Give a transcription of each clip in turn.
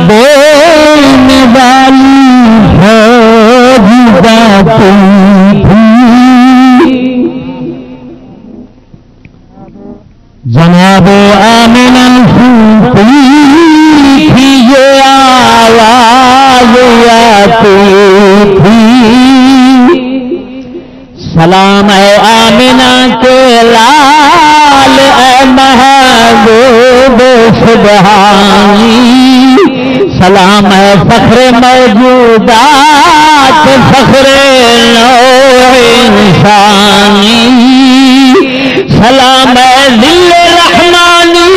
دینے والی فوج جاتی تھی جناب آمنہ سنتی تھی یہ آواز آتی تھی سلام اے آمنہ کے لال اے محبوب سبحانی سلام اے فخر موجودات فخر نوع انسانی سلام اے ذل رحمانی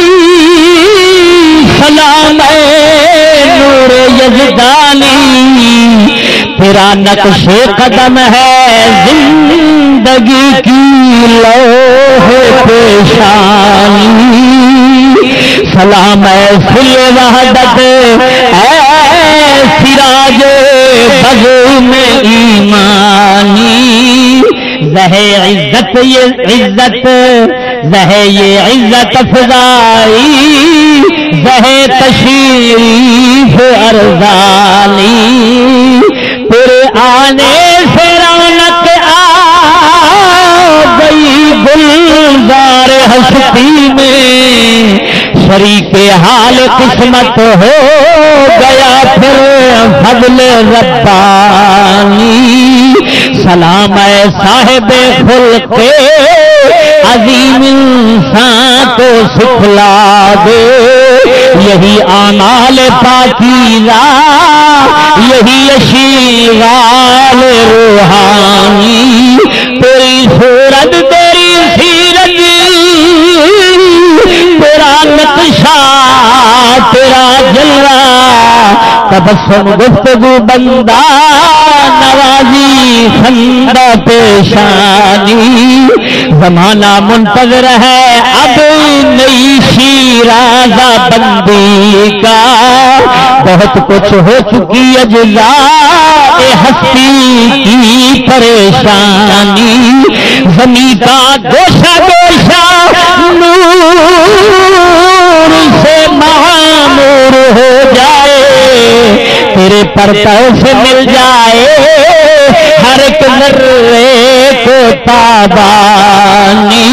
سلام اے نور یزدانی تیرا نقش قدم ہے زندگی کی لوح پیشانی سلام اے فل وحدت اے سراج بزم ایمانی زہ عزت یہ عزت زہ یہ عزت افزائی زہ تشریف ارزانی تیرے آنے سے رونق آ گئی گلزار ہستی میں شریک حال قسمت ہو گیا پھر فضل ربانی سلام اے صاحب خلق عظیم انسان کو سکھلا دے یہی اعمال پاکیزہ یہی اشیغال روحانی تیری صورت تیری سیرت تیرا نقشہ تیرا جلوہ تبسم گفتگو بندہ نوازی خندہ پیشانی زمانہ منتظر ہے اب نئی شیرازہ بندی کا بہت کچھ ہو چکی اجزاء ہستی کی پریشانی زمین کا گوشہ گوشہ نور سے معمور ہو جائے تیرے پرتو سے مل جائے ہر ایک ذرے کو تابانی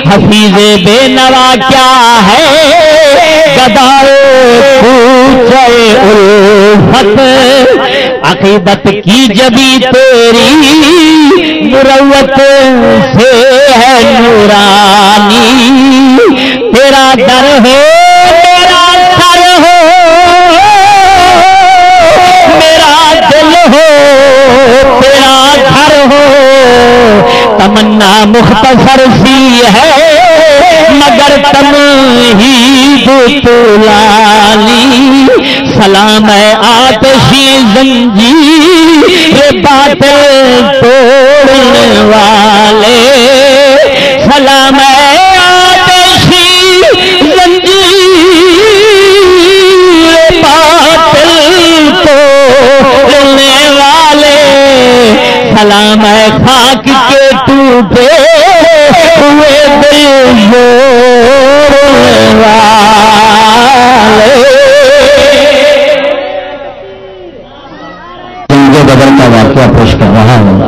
حفیظ بے نوا کیا ہے گدائے پوچھے الفت عقیدت کی جبی تیری مروت سے ہے نورانی تیرا در ہو میرا سر ہو میرا دل ہو تیرا گھر ہو تمنا مختصر سی ہے مگر تمہید طولانی سلام ہے آتشی زنجیر باطل توڑنے والے سلام ہے آتشی زنجیر باطل توڑنے والے سلام ہے خاک کے ٹوٹے ہوئے دل جوڑنے والے بدر کا واقعہ پیش کر رہا ہوں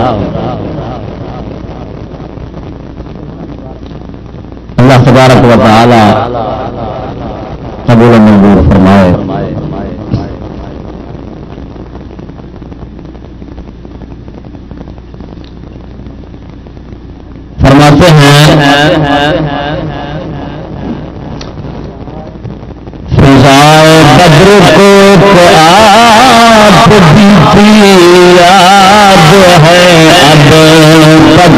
اللہ تبارک و تعالی قبول و منظور فرمائے فرماتے ہیں فضائے بدر کو آپ بیتی یاد ہے اب تک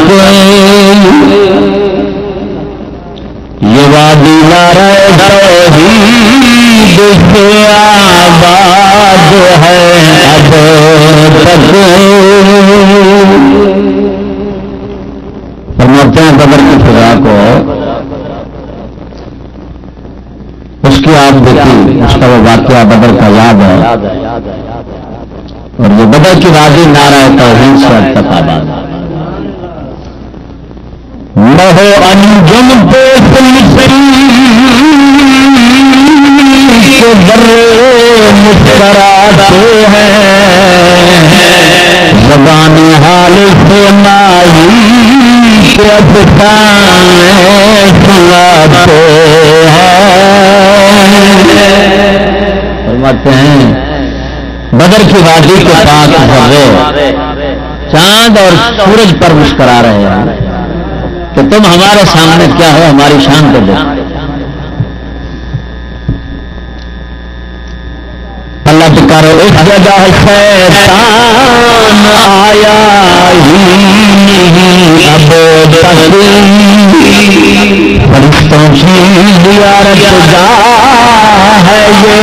یہ وادی نعرہ توحید سے آباد ہے اب تک فرماتے ہیں بدر کی فضا کو اس کی آپ دیکھی اس کا وہ واقعہ بدر کا یاد ہے اور یہ بدر کی وادی نعرہ توحید سے اب تک آباد ہے لہو انجم پہ سلسلی کے ذرے مسکراتے ہیں زبان حال سے مائی کے افسانے سناتے ہیں. فرماتے ہیں بدر کی وادی کے پاس ذرے چاند اور سورج پر مسکرا رہے ہیں کہ تم ہمارے سامنے کیا ہو, ہماری شان کو دیکھو. اللہ پکارو اس جگہ شیطان آیا ہی نہیں اب تک فرشتوں کی زیارت گاہ ہے یہ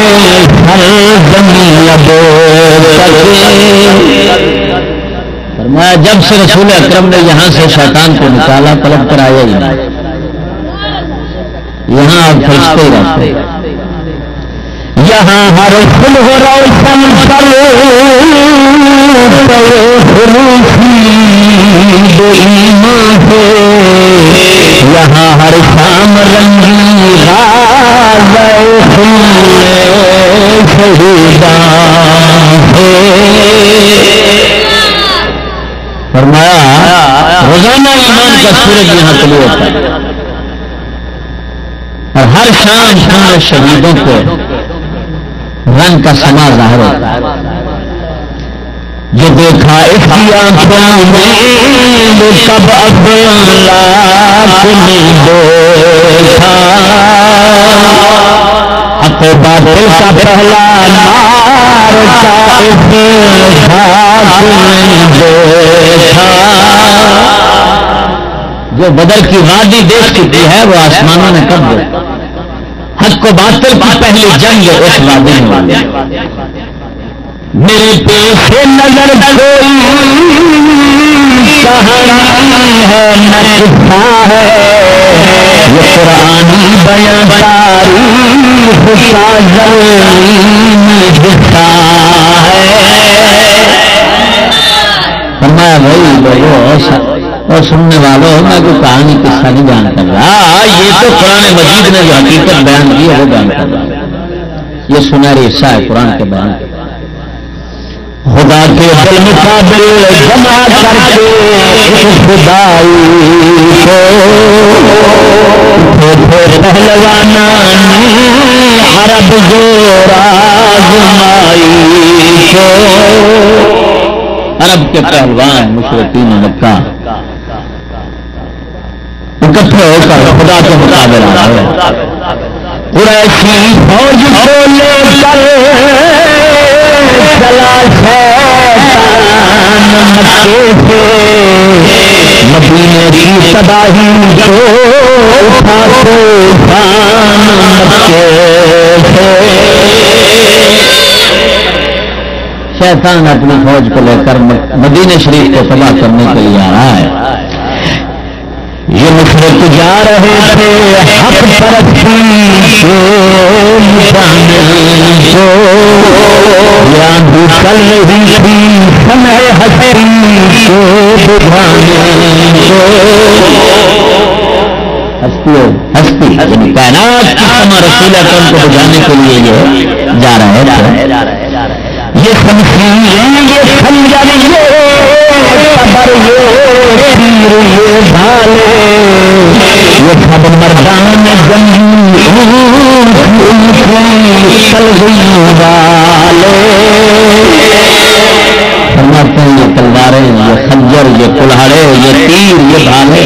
سرزمین اب تک. فرمایا جب سے رسول اکرم نے یہاں سے شیطان کو نکالا پلٹ کر آیا ہی نہیں, یہاں اب فرشتے رہتے ہیں. یہاں ہر فل ہو روشن ایمان ہے, یہاں ہر شام رنگی فرمایا روزانہ ایمان کا سورج یہاں طلوع ہوتا ہے اور ہر شام شام شہیدوں کو رنگ کا سما ظاہر ہوتا ہے. جو دیکھا اس کی آنکھوں میں کب لاکھ نہیں دیکھا, حق باطل کا پہلا نار کا اتحاد نہیں دیکھا. جو بدر کی وادی دیکھ چکی ہے وہ آسمانوں نے کب دیکھا. حق کو باطل کی پہلی جنگ اس وادی میں ہوئی. میرے پیش نظر کوئی کہانی ہے نہ قصہ ہے, یہ قرآنی بیان تاریخ کا زمین حصہ ہے. فرمایا بھائی لوگوں اور سننے والوں میں کوئی کہانی قصہ نہیں بیان کر رہا, یہ تو قرآن مجید نے جو حقیقت بیان کی ہے وہ بیان کر رہا. یہ سنہری حصہ ہے قرآن کے بیان کے. خدا کے دل مقابل جمع کر کے خدائی کو پہلوانا عرب زور آزمائی کو. عرب کے پہلوان مشرکین مکہ اکٹھے ہو کر خدا کے مقابل آئے. قریشی فوج کو لے کر چلا شیطان مکے سے, مدینے کی تباہی کو اٹھا طوفان مکے سے. شیطان اپنی فوج کو لے کر مدینے شریف کو تباہ کرنے کے لیے آ رہا ہے. یہ مشرک جا رہے تھے حق پرستی کے نشانے کو, یادیں چل رہی تھی سمے ہستی کو بجھانے کو. ہستی یعنی کائنات کی سما رسول اکرم کو بجھانے کے لیے یہ جا رہے تھے. یہ شمشیر یہ خنجر یہ قبر یہ تیر یہ ڈھالے یہ سب مردان جنگی تلوی والے. فرماتے ہیں یہ تلواریں یہ خنجر یہ کلہاڑے یہ تیر یہ ڈھالے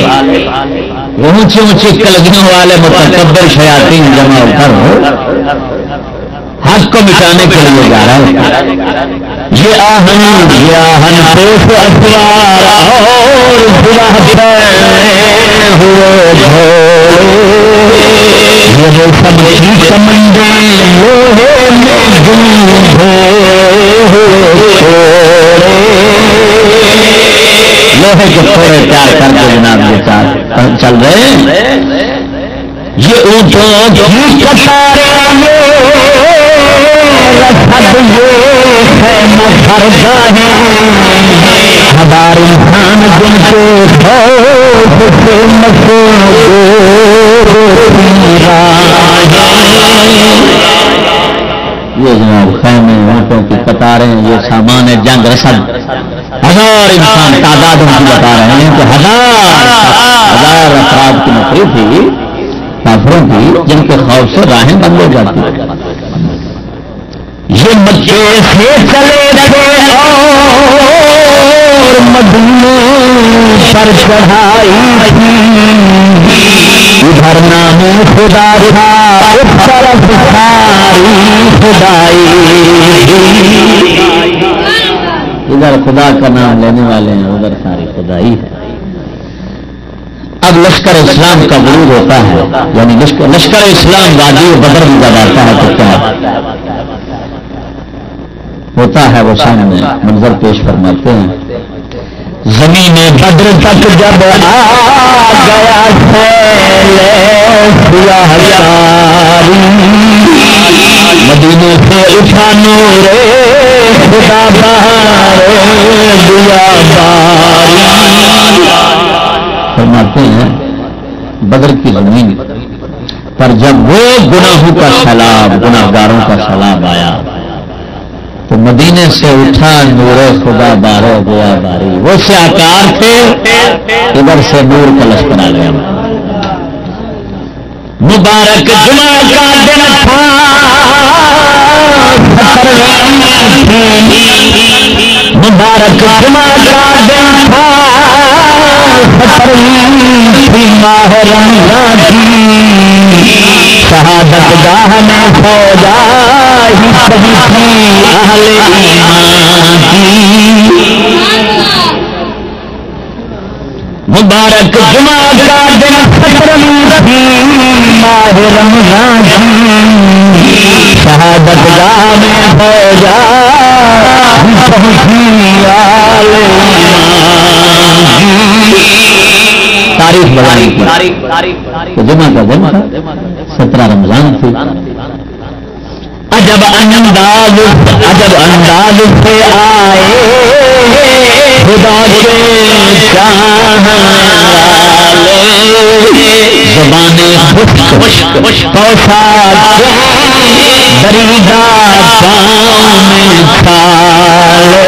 اونچی اونچی کلگیوں والے متکبر شیاطین جمع ہو کر حق کو مٹانے کے لیے جا رہا ہے. یہ آہن پیش اسوار اور ہوئے گھوڑے, یہ سب کی سمندے لوہے میں گندھے ہوئے چھوڑے. لوہے کے تھوڑے تیار کر کے جناب یہ چل رہے ہیں. یہ اونٹوں کی قطاریں ہزار انسان جن کے یہ جناب خیمے اونٹوں کی قطاریں یہ سامان جنگ رسد 1000 انسان تعداد ان کی بتا رہے ہیں کہ 1000 افراد کی نفری تھی کافروں کی جن کے خوف سے راہیں بند ہو جاتی ہیں. یہ مکے سے چلے تھے اور مدینے پر چڑھائی تھی ادھر نام خدا تھا اس طرف ساری خدائی ادھر خدا کا نام لینے والے ہیں ادھر ساری خدائی ہے. اب لشکر اسلام کا غرور ہوتا ہے یعنی لشکر اسلام وادی بدر میں جب آتا ہے تو کیا ہوتا ہے وہ سامنے منظر پیش فرماتے ہیں. زمین بدر تک جب آ گیا مدینے سے اٹھا نور خدا بہار دیا فرماتے ہیں بدر کی زمین پر جب وہ گناہوں کا سیلاب گناہگاروں کا سیلاب آیا تو مدینے سے اٹھا نور خدا بارے گیا باری وہ سیاکار تھے ادھر سے نور کا لشکر آ گیا. مبارک جمعہ کا دن تھا مبارک جمعہ کا دن تھا ماہ رمضان کی شہادت گاہ میں فوجا ہی سبھی تھی اہل ایمان کی. مبارک جمعہ کا دن تھی ماہ رمضان کی شہادت گاہ میں فوجا ہی سبھی تھی اہل تاریخ بتائی تو جمعہ کا دن تھا 17 رمضان تھی. عجب انداز سے آئے خدا کے چاہنے والے زبانیں خشک پوشاک دریدہ پاؤں میں کھالے.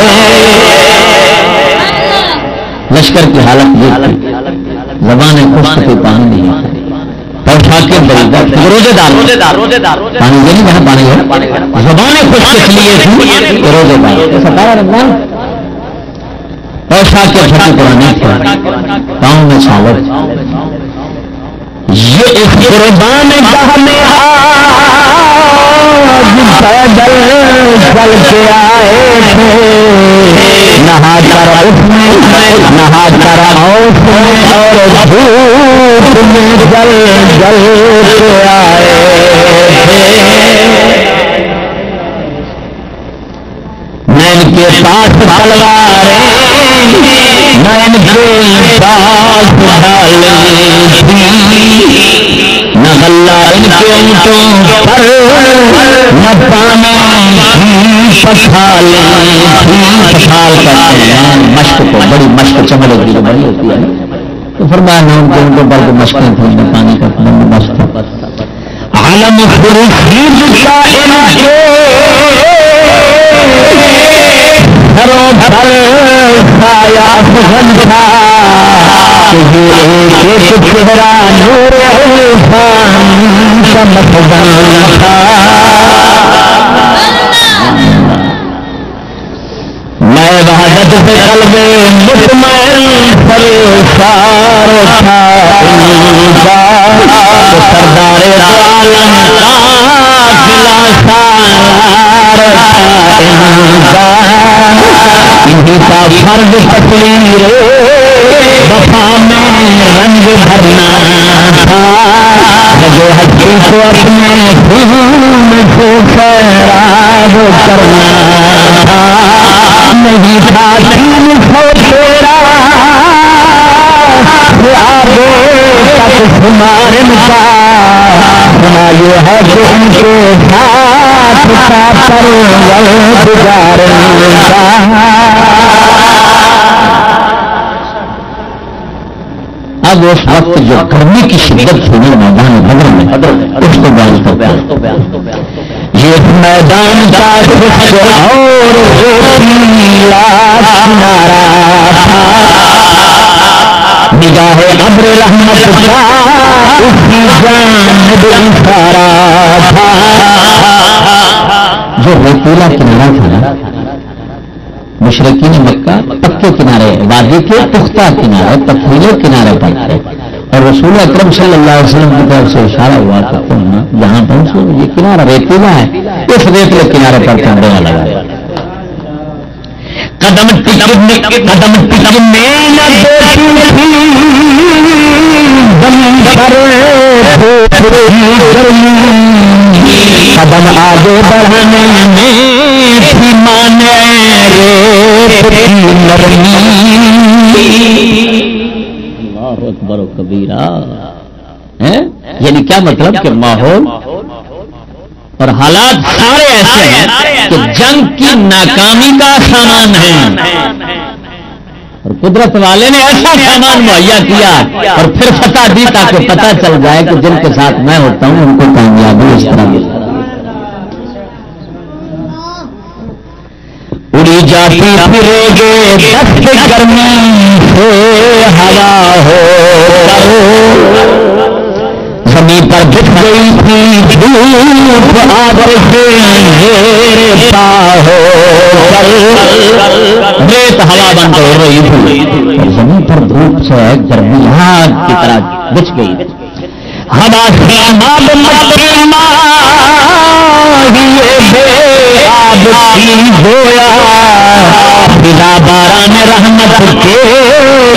لشکر کی حالت یہ تھی زبانیں خشک پہ پانی نہیں پوشاکیں دریدہ روزے دار پانی یہ نہیں جہاں پانی ہے زبانیں خشک اس لیے تھی روزے دار پوشاکیں چھٹی پرانی تھی پاؤں میں چھاور یہ اس قربان گاہ میں پیدل چل کے آئے تھے نہا کر اس میں نہا کر اوس میں اور دھوپ میں جل جل کے آئے تھے. نین کے پاس تلواریں نین کے پاس ڈالیں تھی نہ غلہ ان کے اونٹوں پر نہ پانے پچھال کرتے ہیں مشق کو بڑی مشق چمڑ ہوتی ہے بڑی ہوتی ہے تو فرمایا نہ ان کے اونٹوں پر جو مشقیں تھیں نہ پانی کا بندوبست تھا. عالم خرید کا ان کے گھروں گھر سایہ سخن تھا ایک چہرہ نور عرفان کا مخزان تھا. میں وحدت سے قلب مطمئن سرشار تھا سردار عالم قافلہ سالار تھا انہی کا فرض تقریر وفا میں رنگ بھرنا تھا جو ہستی کو اپنے خون سے سیراب کرنا تھا. نہیں تھا 300 تیرا تک شمار کا سنا یہ ہے کہ ان کے ساتھ کا پرول گزارنے کا. اب اس وقت جو گرمی کی شدت تھی میدان بدر میں اس کو بیان کرتے ہیں یہ میدان کا اور کنارا تھا نگاہ ابر رحمت کا اسی جانب اشارہ تھا. جو ریتیلا کنارا تھا نا مشرقین مکہ پکے کنارے وادی کے پختہ کنارے پتھریلے کنارے پر تھے اور رسول اکرم صلی اللہ علیہ وسلم کی طرف سے اشارہ ہوا کہ تم یہاں پہنچو یہ کنارہ ریتیلا ہے اس ریتیلے کنارے پر کیمرہ لگا قدم ٹکنے قدم آگے بڑھانے میں تھی مانے اللہ اکبر و کبیرہ. یعنی کیا مطلب کہ ماحول اور حالات سارے ایسے ہیں کہ جنگ کی ناکامی کا سامان ہے اور قدرت والے نے ایسا سامان مہیا کیا اور پھر فتح دی تاکہ پتہ چل جائے کہ جن کے ساتھ میں ہوتا ہوں ان کو کامیابی اس طرح ملتی. اڑی جاتی پھرے گے دست گرمی سے ہوا ہو زمین پر بچ گئی تھی دھوپ آگ سے اندھیرے پا ہو ریت ہوا بن کر اڑ رہی تھی اور زمین پر دھوپ سے گرمی آگ کی طرح بچ گئی. ہوا سے آب مٹی آب کی گویا بلا باران رحمت کے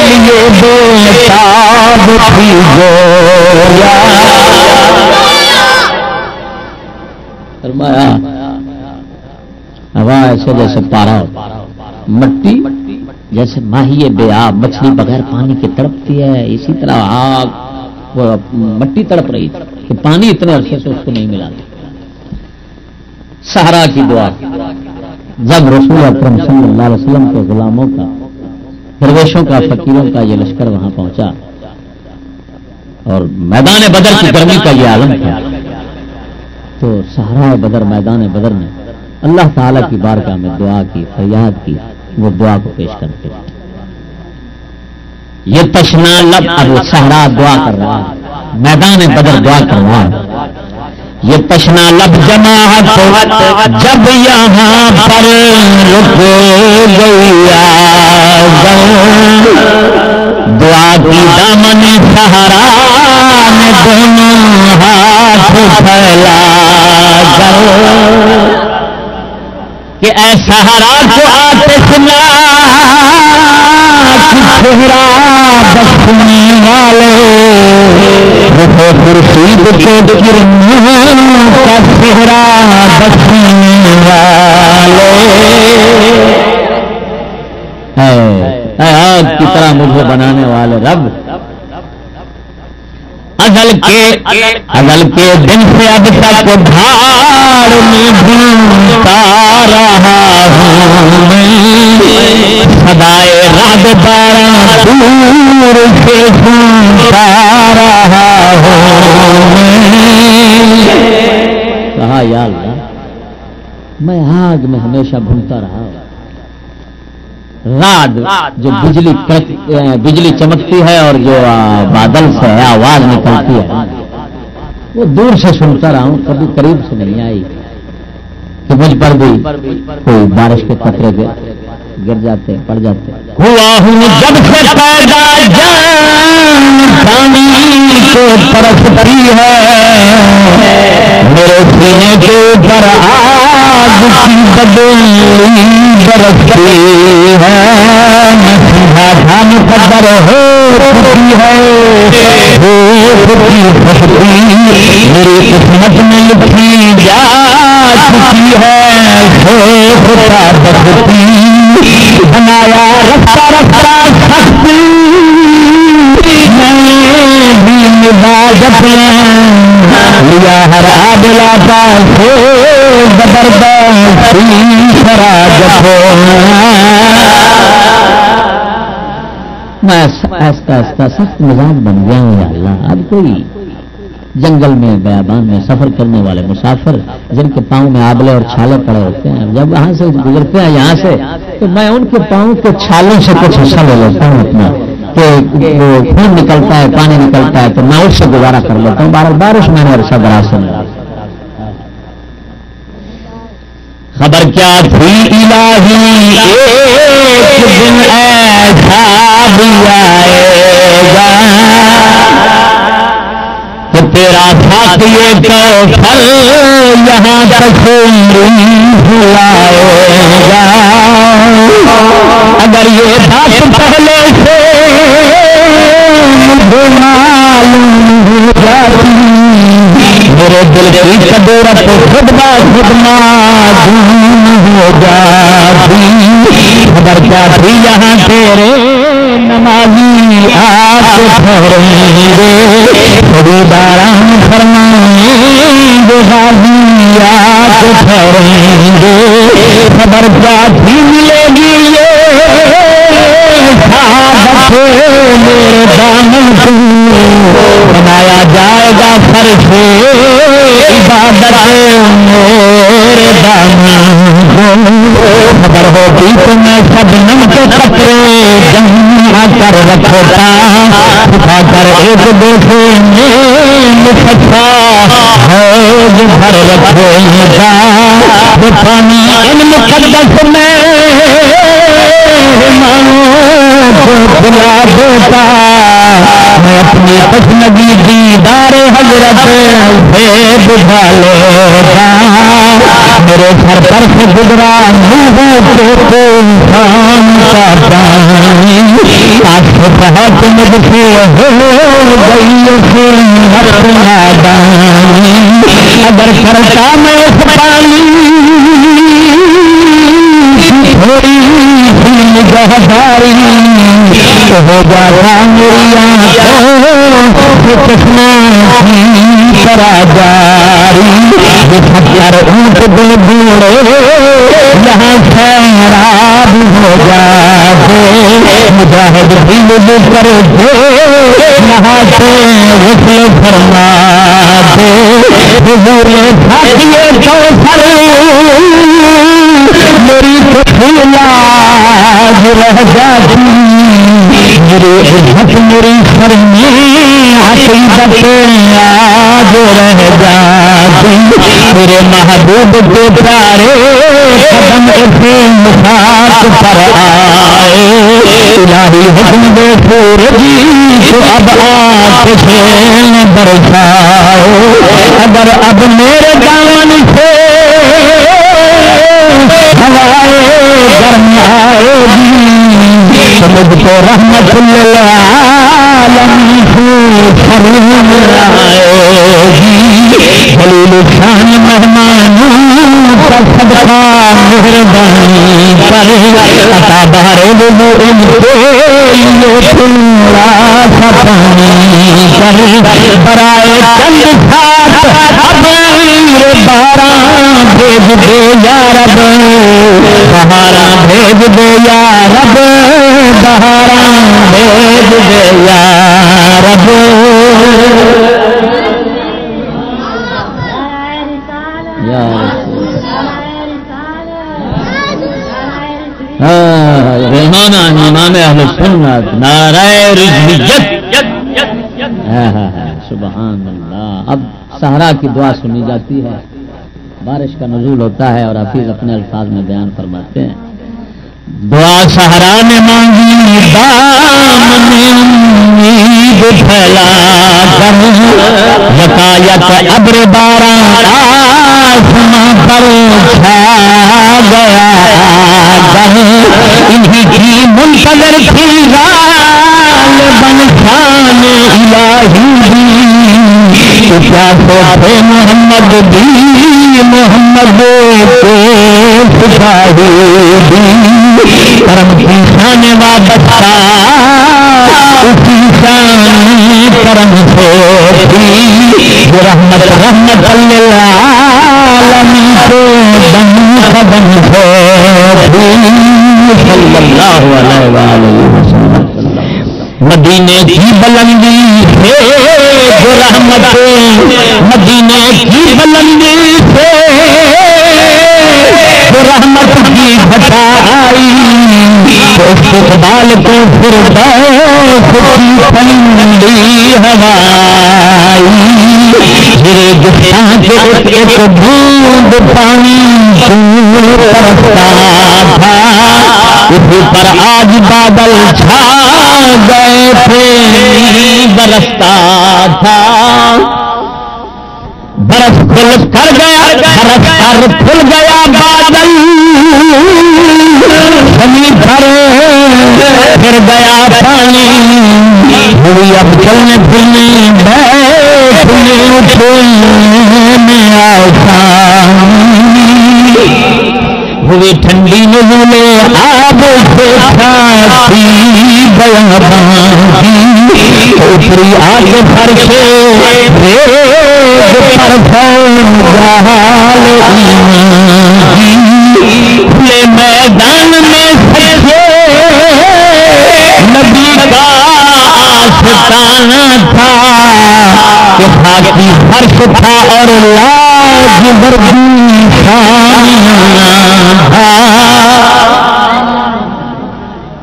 لیے بےتاب تھی گویا. فرمایا ہوا ایسے جیسے پارا مٹی جیسے ماہی بے آب مچھلی بغیر پانی کے تڑپتی ہے اسی طرح آگ وہ مٹی تڑپ رہی تھی کہ پانی اتنے عرصے سے اس کو نہیں ملا. سہارا کی دعا جب رسول اکرم صلی اللہ علیہ وسلم کے غلاموں کا درویشوں کا فقیروں کا یہ لشکر وہاں پہنچا اور میدان بدر کی گرمی کا یہ عالم تھا تو سہارا بدر میدان بدر نے اللہ تعالیٰ کی بارگاہ میں دعا کی فریاد کی. وہ دعا کو پیش کرتے یہ تشنا لب اب سہارا دعا کر رہا ہے میدان بدر دعا کر رہا ہے. یہ تشنا لب جماعت جب یہاں پر رک گیا دعا کی دامن سہارا نے دونوں ہاتھ پھیلا کہ اے سہارا کو آتش چہرہ بخشنے والے خورشید کے کرنوں کا چہرہ بخشنے والے آگ کی طرح مجھے بنانے والے رب ازل کے دن سے اب تک دھاڑ میں ڈھونڈتا رہا ہوں سدائے رب بارہ دور سے سنتا رہا ہوں کہا یا اللہ میں آگ میں ہمیشہ بھونتا رہا ہوں. رات جو بجلی چمکتی ہے اور جو بادل سے آواز نکلتی ہے وہ دور سے سنتا رہا ہوں کبھی قریب سے نہیں آئی کہ مجھ پر بھی کوئی بارش کے قطرے گر جاتے پڑ جاتے. ہوا ہوں جب سے پیدا جان پانی کو پرستی ہے میرے سینے کے اوپر آگ کی بدلی برستی ہے سیدھا دھام قدر ہو چکی ہے میری قسمت میں لکھی جا چکی ہے بختی بنایا رفتہ رفتہ سختی میں بھی مزاجت لیا ہر آبلا پاس زبردستی شراجت میں آہستہ آہستہ سخت مزاج بن گیا ہوں یا اللہ. اب کوئی جنگل میں بیابان میں سفر کرنے والے مسافر جن کے پاؤں میں آبلے اور چھالے پڑے ہوتے ہیں، جب وہاں سے گزرتے ہیں یہاں سے تو میں ان کے پاؤں کے چھالوں سے کچھ حصہ لے لیتا ہوں اپنا، کہ وہ خون نکلتا ہے پانی نکلتا ہے تو میں اس سے گزارا کر لیتا ہوں۔ بارش میں نے عرصہ دراز سے خبر کیا تھی الہی ایک دن ایسا بھی آئے گا کہ تیرا ساتھی کوثر یہاں تشریف لائے گا۔ اگر یہ بات پہلے سے مجھے معلوم ہو جاتی میرے دل کی قدرت خود بخود معلوم ہو جاتی۔ خبر کیا تھی یہاں تیرے نمازی آ کے ٹھہریں گے، تھوڑی باران فرمائیں گے غازی آ کے ٹھہریں گے۔ خبر کیا تھی ملے گی یہ سعادت میرے دامن کو، بنایا جائے گا فرش عبادت میرے دامن کو۔ خبر ہوگی تو میں شبنم کے قطرے جمع کر رکھتا، اٹھا کر ایک دوسرے میں مصفا حوض بھر رکھے گا۔ وہ پانی ان مقدس میں پلا دیتا، میں اپنی تشنگی دیدار حضرت سے بجھا لیتا۔ میرے سر پر سے گزرا نوح کے طوفان کا پانی، آج سے بہت مجھ سے ہو گئی اسے نادانی۔ اگر کرتا میں اس پانی تھوڑی سی نگہداری تو ہو جاتا میری آنکھوں سے چشمہ کی طرح جاری۔ اگر اونٹ دے بوڑے یہاں سیراب ہو جاتے، مجاہد بھی مجھے کر دے نہاتے غسل فرماتے۔ حضور ساتھیے کوثر میری لاج رہ جاتی، میری عزت میری شرمی عقیدت آج رہ جاتی۔ میرے محبوب کے پیارے قدم اسے مساق پر آئے، الہی حکم دے سورجی تو اب آتش برساؤ۔ اگر اب میرے دامن سے ہوائے گرم آئے گی تو مجھ کو رحمت للعالمین سے سرور آئے گی۔ خلیل شان مہمانوں کا صدقہ مہربانی کر عطا بہر وضو ان کے لیے تھوڑا سا پانی کر، برائے چند ساتھ اب باران بھیج دے یا رب، بہاراں بھیج دے یا رب، بہاراں بھیج دے یا رب۔ رحمانہ امام اہل سنت نعرہ رسالت، سبحان اللہ۔ اب صحرا کی دعا سنی جاتی ہے، بارش کا نزول ہوتا ہے اور حفیظ اپنے الفاظ میں بیان فرماتے ہیں۔ دعا صحرا نے مانگی دامن امید پھیلا کر، یکایک ابر باران آسماں پر چھا گیا کر، انہی کی منتظر تھی غالباً شان الہی دی، تو کیا سوچے محمد دی محمد کو سپاہی دی، کرم کی شان وابستہ اسی شان کرم سے تھی، جو رحمت رحمت للعالمین سے بن قدم سے تھی، صلی اللہ علیہ وآلہ وسلم۔ مدینے کی بلندی سے جو رحمت مدینے کی بلندی سے جو رحمت کی گھٹائی تو استقبال کو فردوس کی ٹھنڈی ہوائی گرے گفتاں کے ایک بوند پانی برستا تھا اسی پر آج بادل چھا گئے تھے برستا تھا برس کھل کر گیا برس کر کھل گیا بادل زمین پر پھر گیا پانی ہوئی اب چلنے پھرنے بیٹھنے اٹھنے آسانی ہوئی ٹھنڈی نزولے آب سے چھاتی بیابانی اوپری آگ فرشے ریگ پر فوجال ایمان کھلے میدان میں سچے نبی کا آستانہ تھا کہ خاکی فرش تھا اور لاج بردی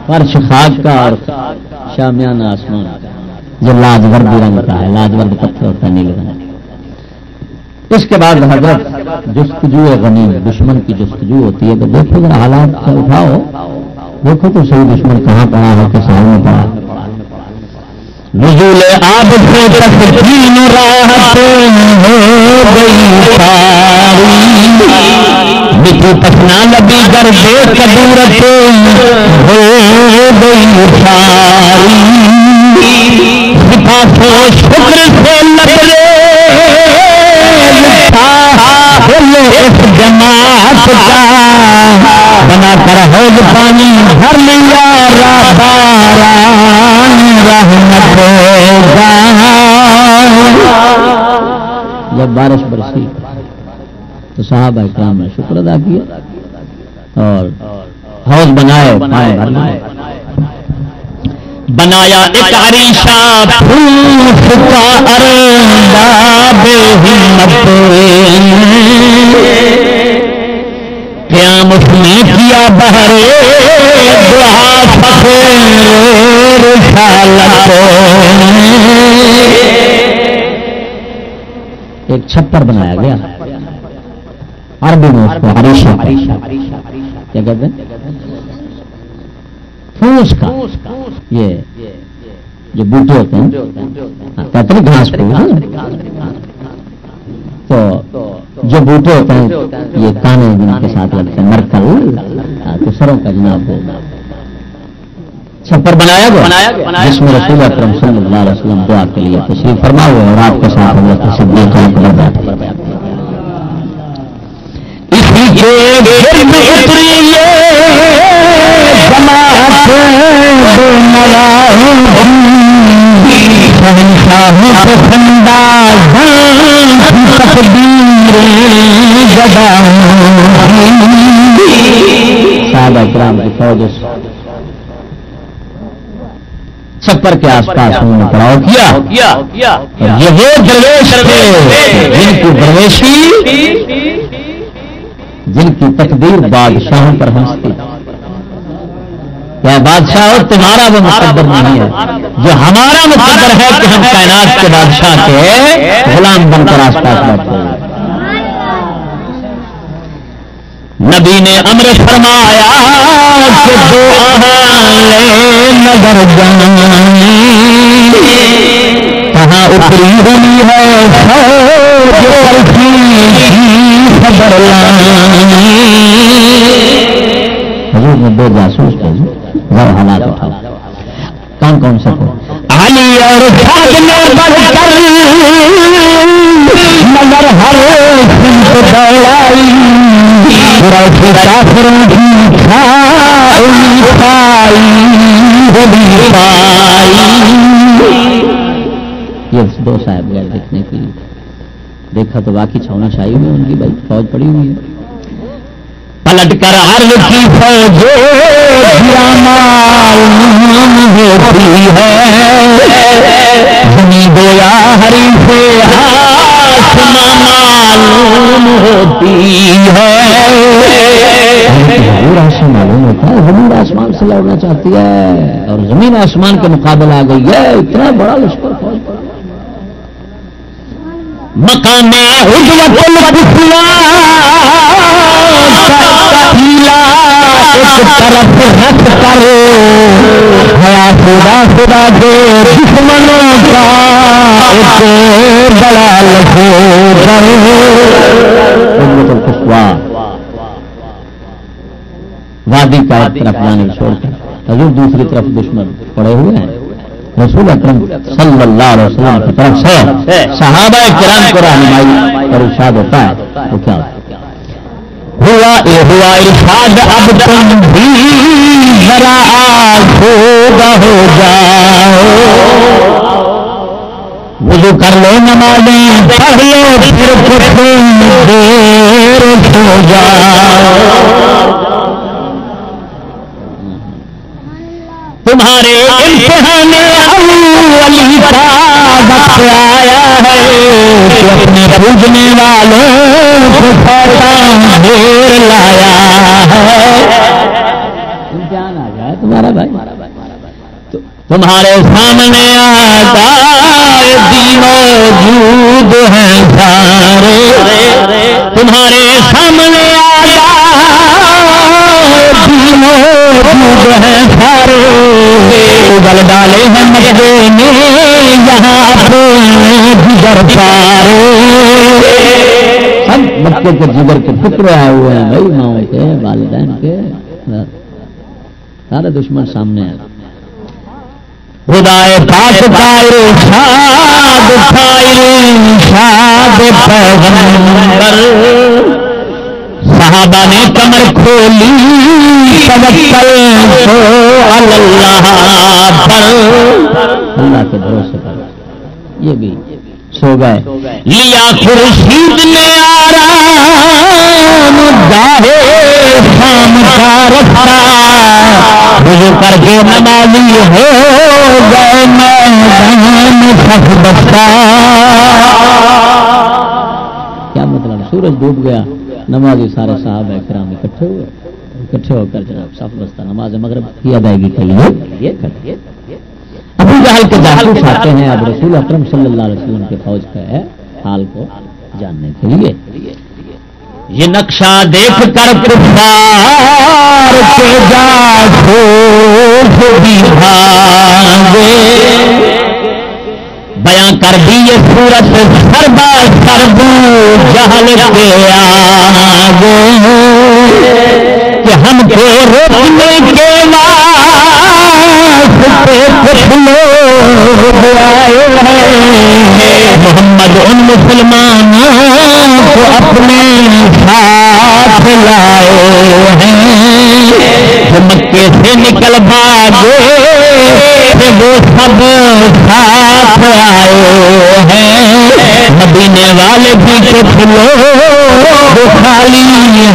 فرش خاک کا اور شامیانہ آسمان جو لاجوردی رنگ کا ہے لاجورد پتھر ہوتا ہے نیلے رنگ اس کے بعد حضرت جستجو غنی دشمن کی جستجو ہوتی ہے تو دیکھو ذرا حالات سے اٹھاؤ دیکھو تو صحیح دشمن کہاں پڑا ہے کس حال میں پڑا نزول آب سے تسکین راحت ہو گئی مٹی پسنا لبی گردے کدورت ہو گئی ساری صفات و شکر سے لبرے اس جماعت کا بنا کر حوض پانی بھر لیا باران رحمت ہوگا جب بارش برسی تو صحابہ اکرام نے شکر ادا کیا اور حوض بنائے پائے بنایا ایک عریشہ پھوس کا ارباب ہمت قیام اس نے کیا بہرے دعا فخر رسالت ایک چھپر بنایا گیا عربی میں اس کو عریشہ کیا کہتے ہیں پھوس کا یہ جو بوٹے ہوتے ہیں کہتے ہیں گھاس پھوس تو جو بوٹے ہوتے ہیں یہ کانے جن کے ساتھ لگتے ہیں مرکل تو سروں کا جناب چھپر بنایا گیا جس میں رسول اکرم صلی اللہ علیہ وسلم دعا کے لیے تشریف فرما ہوئے اور آپ کے ساتھ حضرت صدیق اکبر بیٹھے اسی کے گرد اتری جماعت صحابہ کرام کی فوج چھپر کے آس پاس انہوں نے پڑاؤ کیا یہ وہ درویش تھے جن کی درویشی جن کی تقدیر بادشاہوں پر ہنستی کیا بادشاہ ہو تمہارا وہ مقدر نہیں ہے جو ہمارا مقدر ہے کہ ہم کائنات کے بادشاہ کے غلام بن کر آس پاس بیٹھتے ہیں نبی نے امر فرمایا کہ دو آلے نظر جانی کہاں اتری ہوئی ہے خبر لانی حضور نے دو جاسوس کو حالات اٹھاؤ کون کون سے کو علی اور سعد نے بڑھ کر مگر ہر سمت دوڑائی قریشی کافروں کی چھائی یہ دو صاحب گئے دیکھنے کے لیے دیکھا تو واقعی چھونا شاہی میں ان کی بھائی فوج پڑی ہوئی ہے پلٹ کر عرض کی فوج ہوتی ہے زمین گویا ہری سے آسمان معلوم ہوتی ہے. معلوم ہوتا ہے زمین آسمان سے لڑنا چاہتی ہے اور زمین آسمان کے مقابلے آ گئی ہے. اتنا بڑا لشکر فوج پر مقام حجوت البسلا ایک طرف رکھ کر ہیا خدا خدا دے دشمنوں کا ایک بڑا لشکر وادی کا ایک طرف جانے چھوڑ کر حضور دوسری طرف دشمن پڑے ہوئے ہیں. رسول اکرم صلی اللہ علیہ وسلم کی طرف سے صحابہ کرام کو رہنمائی اور ارشاد ہوتا ہے تو کیا ہوا ارشاد اب تم بھی ذرا آسودہ ہو جاؤ وضو کر لو نمازیں پڑھ لو پھر کچھ دیر سو جاؤ. تمہارے امتحان اولی کا وقت آیا ہے کہ اپنے پوجنے والوں کو شیطان گھیر لایا ہے. امتحان آ گیا تمہارا بھائی تمہارے سامنے آدھی موجود ہیں سارے تمہارے سامنے موجود ہیں سارے اگل ڈالے ہیں مجھے میں یہاں اپنے جگر پارے سب مکے کے جگر کے ٹکڑے آئے ہوئے ہیں بھائی ماؤں کے والدین کے سارے دشمن سامنے ہیں. خدائے پاک کا ارشاد پیغمبر صحابہ نے کمر کھولی توکل تو اللہ پر اللہ کے بھروسے پر یہ بھی سو گئے. لیا خورشید نے آرام گاہے شام کا رکھا وضو کر کے نمازی ہو گئے میدان صف بستہ. کیا مطلب سورج ڈوب گیا نمازی سارے صحابہ کرام اکٹھے ہو کر جناب صف بستہ نماز مغرب کی ادائیگی کے لیے ابو جہل کے جاسوس آتے ہیں اب رسول اکرم صلی اللہ علیہ وسلم کے فوج کا ہے حال کو جاننے کے لیے. یہ نقشہ دیکھ کر کفار کے جاسوس بھی بھاگے بیان کر دی یہ صورت سربا سربو جہل کے آگے کہ ہم کو روکنے کے واسطے کچھ لوگ آئے ہیں محمد ان مسلمانوں کو اپنے ساتھ لائے ہیں جو مکے سے نکل بھاگے وہ سب ساتھ آئے ہیں مدینے والے بھی کچھ لوگ خالی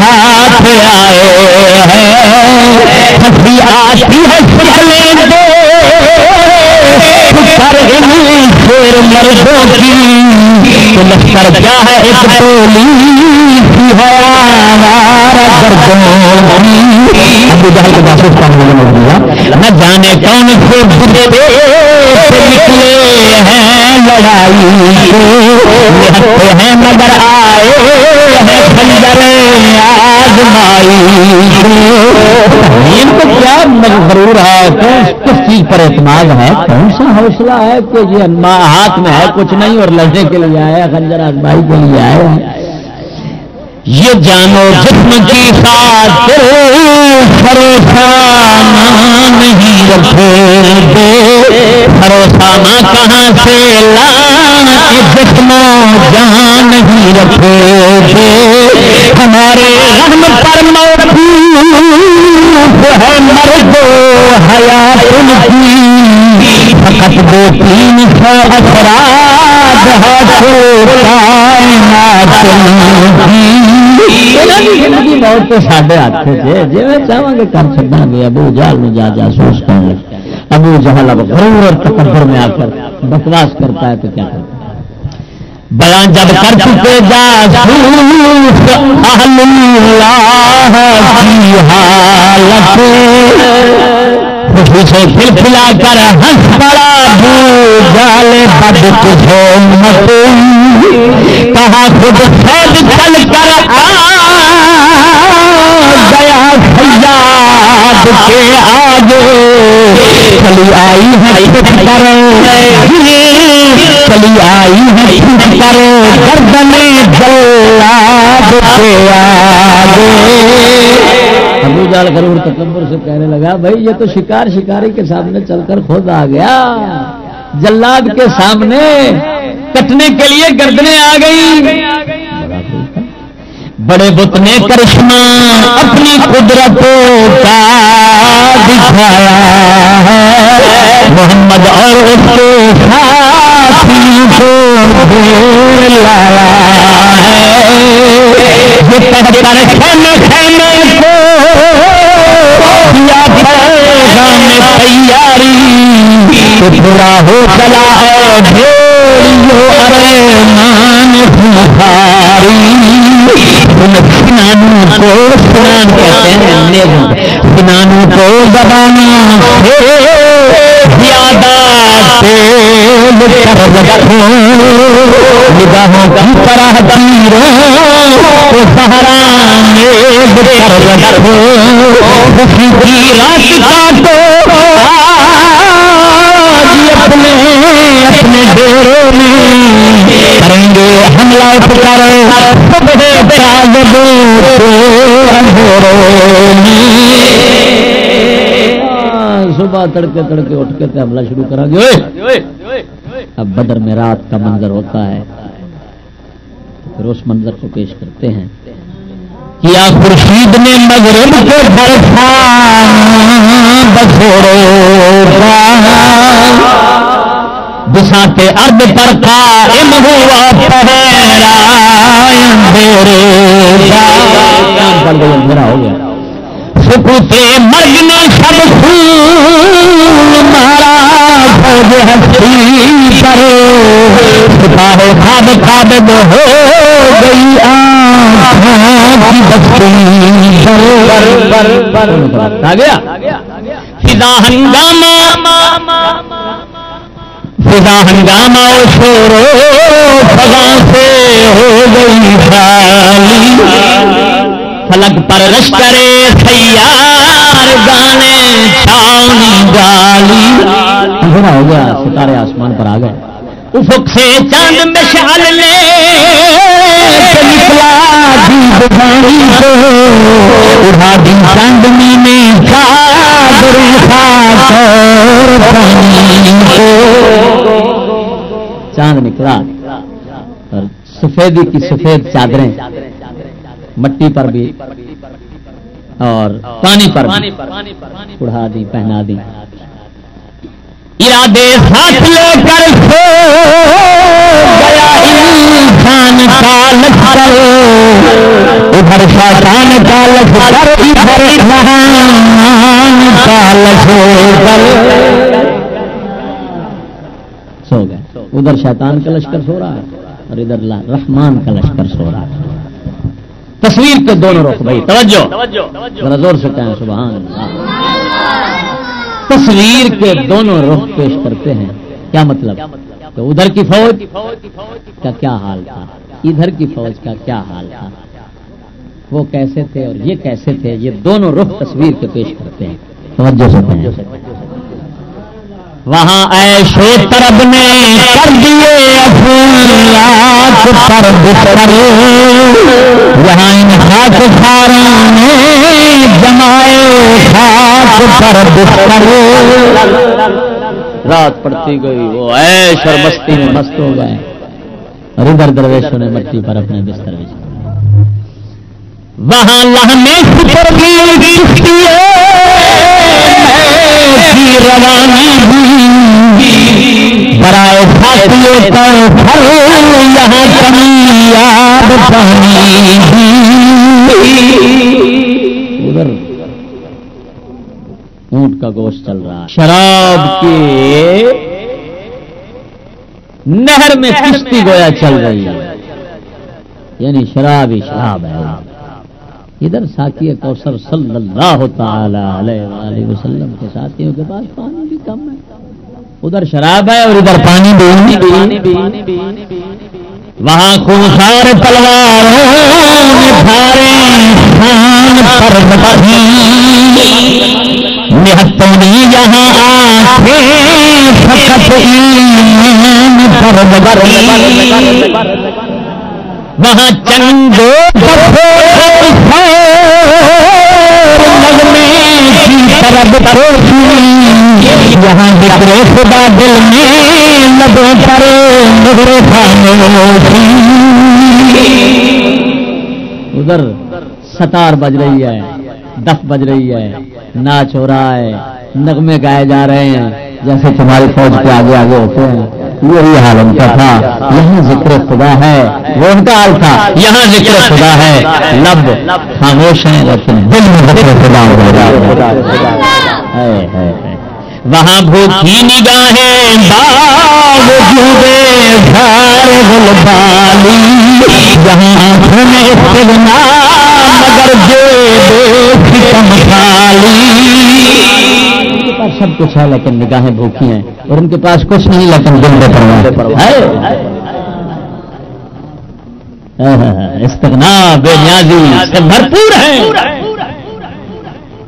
ہاتھ آئے ہیں. ہنسی آتی ہے شکلیں دے کر شیر مردوں کی لشکر کیا ہے ایک ٹولی ہے آوارہ گردوں کی. ابو جہل کے جاسوس کا نہ جانے کون سے نکلے ہیں لڑائی کے ہیں مگر آئے ہیں خنجر آزمائی. ان کو کیا ضرور ہے کس چیز پر اعتماد ہے کون سا حوصلہ ہے کہ یہ ہاتھ میں ہے کچھ نہیں اور لڑنے کے لیے آئے خنجر آزمائی کے لیے آئے ہیں. یہ جانو جسم کی خاطر فروسانہ نہیں رکھے دے فروسانہ کہاں سے لا جسم جان نہیں رکھے دے ہمارے رحم پر موقوف ہے مرد و حیات ان کی فقط 200-300 افراد زندگی بہت تو سارے ہاتھ سے جی میں چاہوں گے کر سکتا گے ابو جہل میں جا جاسوس کرنے ابو جہل اب غرور اور تکبر میں آ کر بکواس کرتا ہے تو کیا کرتا ہے بیان جب کر چکے جاسوس اہل اللہ کی حالت خوشی سے کھل کھلا کر ہنس پڑا ابو جہل بد تجھے مت کہا خود خود چل کر گیا سیاد کے آگے چلی آئی ہے چھپ کر چلی آئی ہے چھپ کر گردن جلاد کے آگے ابو جہل غرور تکبر سے کہنے لگا بھائی یہ تو شکار شکاری کے سامنے چل کر خود آ گیا جلاد کے سامنے کٹنے کے لیے گردنیں آ گئی بڑے بت نے کرشمہ اپنی قدرتوں کا دکھایا ہے محمد اور اس کے ساتھی کو ڈھیر لایا ہے یہ کہہ کر خیمے خیمے کو کیا پیغام تیاری تو پورا ہو چلا ہے ڈھیریو ارمان بخاری سنانوں کو سنان کہتے ہیں سنانوں کو دبانا زیادہ تیل کر رکھو نگاہوں کی طرح تیروں کو سہارا میل کر رکھو خوشی کی رات کاٹو اپنے اپنے ڈیروں میں کریں گے حملہ صبح تڑکے تڑکے اٹھ کے حملہ شروع کرا گے اب بدر میں رات کا منظر ہوتا ہے پھر اس منظر کو پیش کرتے ہیں کیا خورشید نے مغرب کو برسا بسورو بساتے ارد پر قائم ہوا پہرا اندھیرے اندھیرا ہو گیا سکوتے مرگ نے سب خون مارا فوج ہستی پر سپاہ خواب خواب ہو گئی آنکھوں کی بستی آ گیا فضا ہنگامہ شور فضا سے ہو گئی خالی فلک پر لشکرے سیار گانے چھاؤنی گالی اندھیرا ہو گیا ستارے آسمان پر آ گئے افق سے چاند مشعل لے نکلا دیپ بانی کو اڑا دی چاندنی میں چادر خاک اور پانی کو چاند نکلا اور سفیدی کی سفید چادریں مٹی پر بھی اور پانی پر بھی اڑا دی پہنا دی ارادے ساتھ لے کر سو گیا انسان کا لشکر ادھر شیطان کا لشکر ادھر رحمان کا لشکر سو گئے ادھر شیطان کا لشکر سو رہا ہے اور ادھر رحمان کا لشکر سو رہا ہے تصویر کے دونوں رخ بھائی توجہ ذرا زور سے کہیں سبحان اللہ تصویر کے دونوں رخ پیش کرتے ہیں کیا مطلب تو ادھر کی فوج کا کیا حال تھا ادھر کی فوج کا کیا حال تھا وہ کیسے تھے اور یہ کیسے تھے یہ دونوں رخ تصویر کے پیش کرتے ہیں توجہ سے وہاں عیش و طرب نے کر دیے افلاک پر بستر یہاں ان خاک ساروں نے جمائے خاک پر بستر رات پڑتی گئی وہ عیش اور مستی میں مست ہو گئے اور ادھر درویشوں نے مٹی پر اپنے بستر بچھائے وہاں لہنے سپرگی روانی ہوئی برائے ساتھیوں کا پھل یہاں کمیاب پانی ادھر اونٹ کا گوشت چل رہا ہے، شراب کی نہر میں کشتی گویا چل رہی ہے، یعنی شراب ہی شراب ہے. ادھر ساقی کوثر صلی اللہ تعالی علیہ وآلہ وسلم کے ساتھیوں کے پاس پانی بھی کم ہے، ادھر شراب ہے اور ادھر پانی بھی. وہاں خونخوار تلواروں نے بھارے خان پر بڑھی نہتنی یہاں آنکھیں فقط ایمان پر بڑھی. وہاں چندو نغمے کی طرف پروسی یہاں ذکر خدا دل میں لبوں پر مہر خاموشی. ادھر ستار بج رہی ہے، دف بج رہی ہے، ناچ ہو رہا ہے، نغمے گائے جا رہے ہیں جیسے تمہاری فوج کے آگے آگے ہوتے ہیں. یہی حال ان کا تھا. یہاں ذکر خدا ہے، وہ ان کا حال تھا. یہاں ذکر خدا ہے، لب خاموش ہیں لیکن دل میں ذکر خدا ہو رہا ہے. وہاں بھوکی نگاہیں باوجود زار غلبالی جہاں آنکھوں میں استغنا مگر جیب ستم خالی. سب کچھ ہے لیکن نگاہیں بھوکی ہیں اور ان کے پاس کچھ نہیں لیکن دل میں پرواہ. استغنا بے نیازی سے بھرپور ہے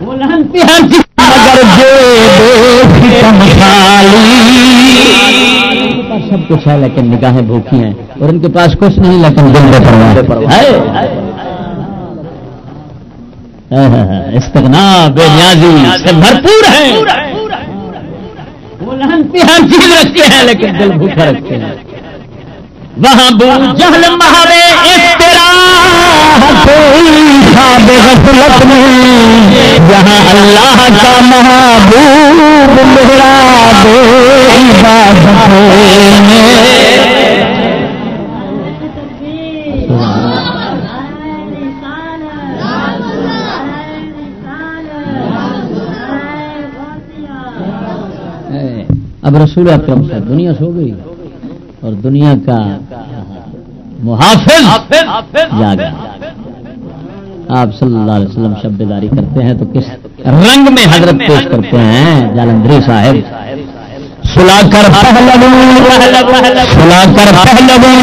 مگر ستم خالی. سب کچھ ہے لیکن نگاہیں بھوکی ہیں اور ان کے پاس کچھ نہیں لیکن دل میں پرواہ. استغنا بے نیازی سے بھرپور ہے. وہ لہنتی ہر چیز رکھتے ہیں لیکن دل بھوکا رکھتے ہیں. وہاں بو جہل مہارے غفلت میں جہاں اللہ کا محبوب محراب عبادت میں. اب رسول اکرم سے دنیا سو گئی اور دنیا کا محافظ جاگا. آپ صلی اللہ علیہ وسلم شب بیداری کرتے ہیں تو کس رنگ میں حضرت پیش کرتے ہیں جالندھری صاحب. سلا کر پہلووں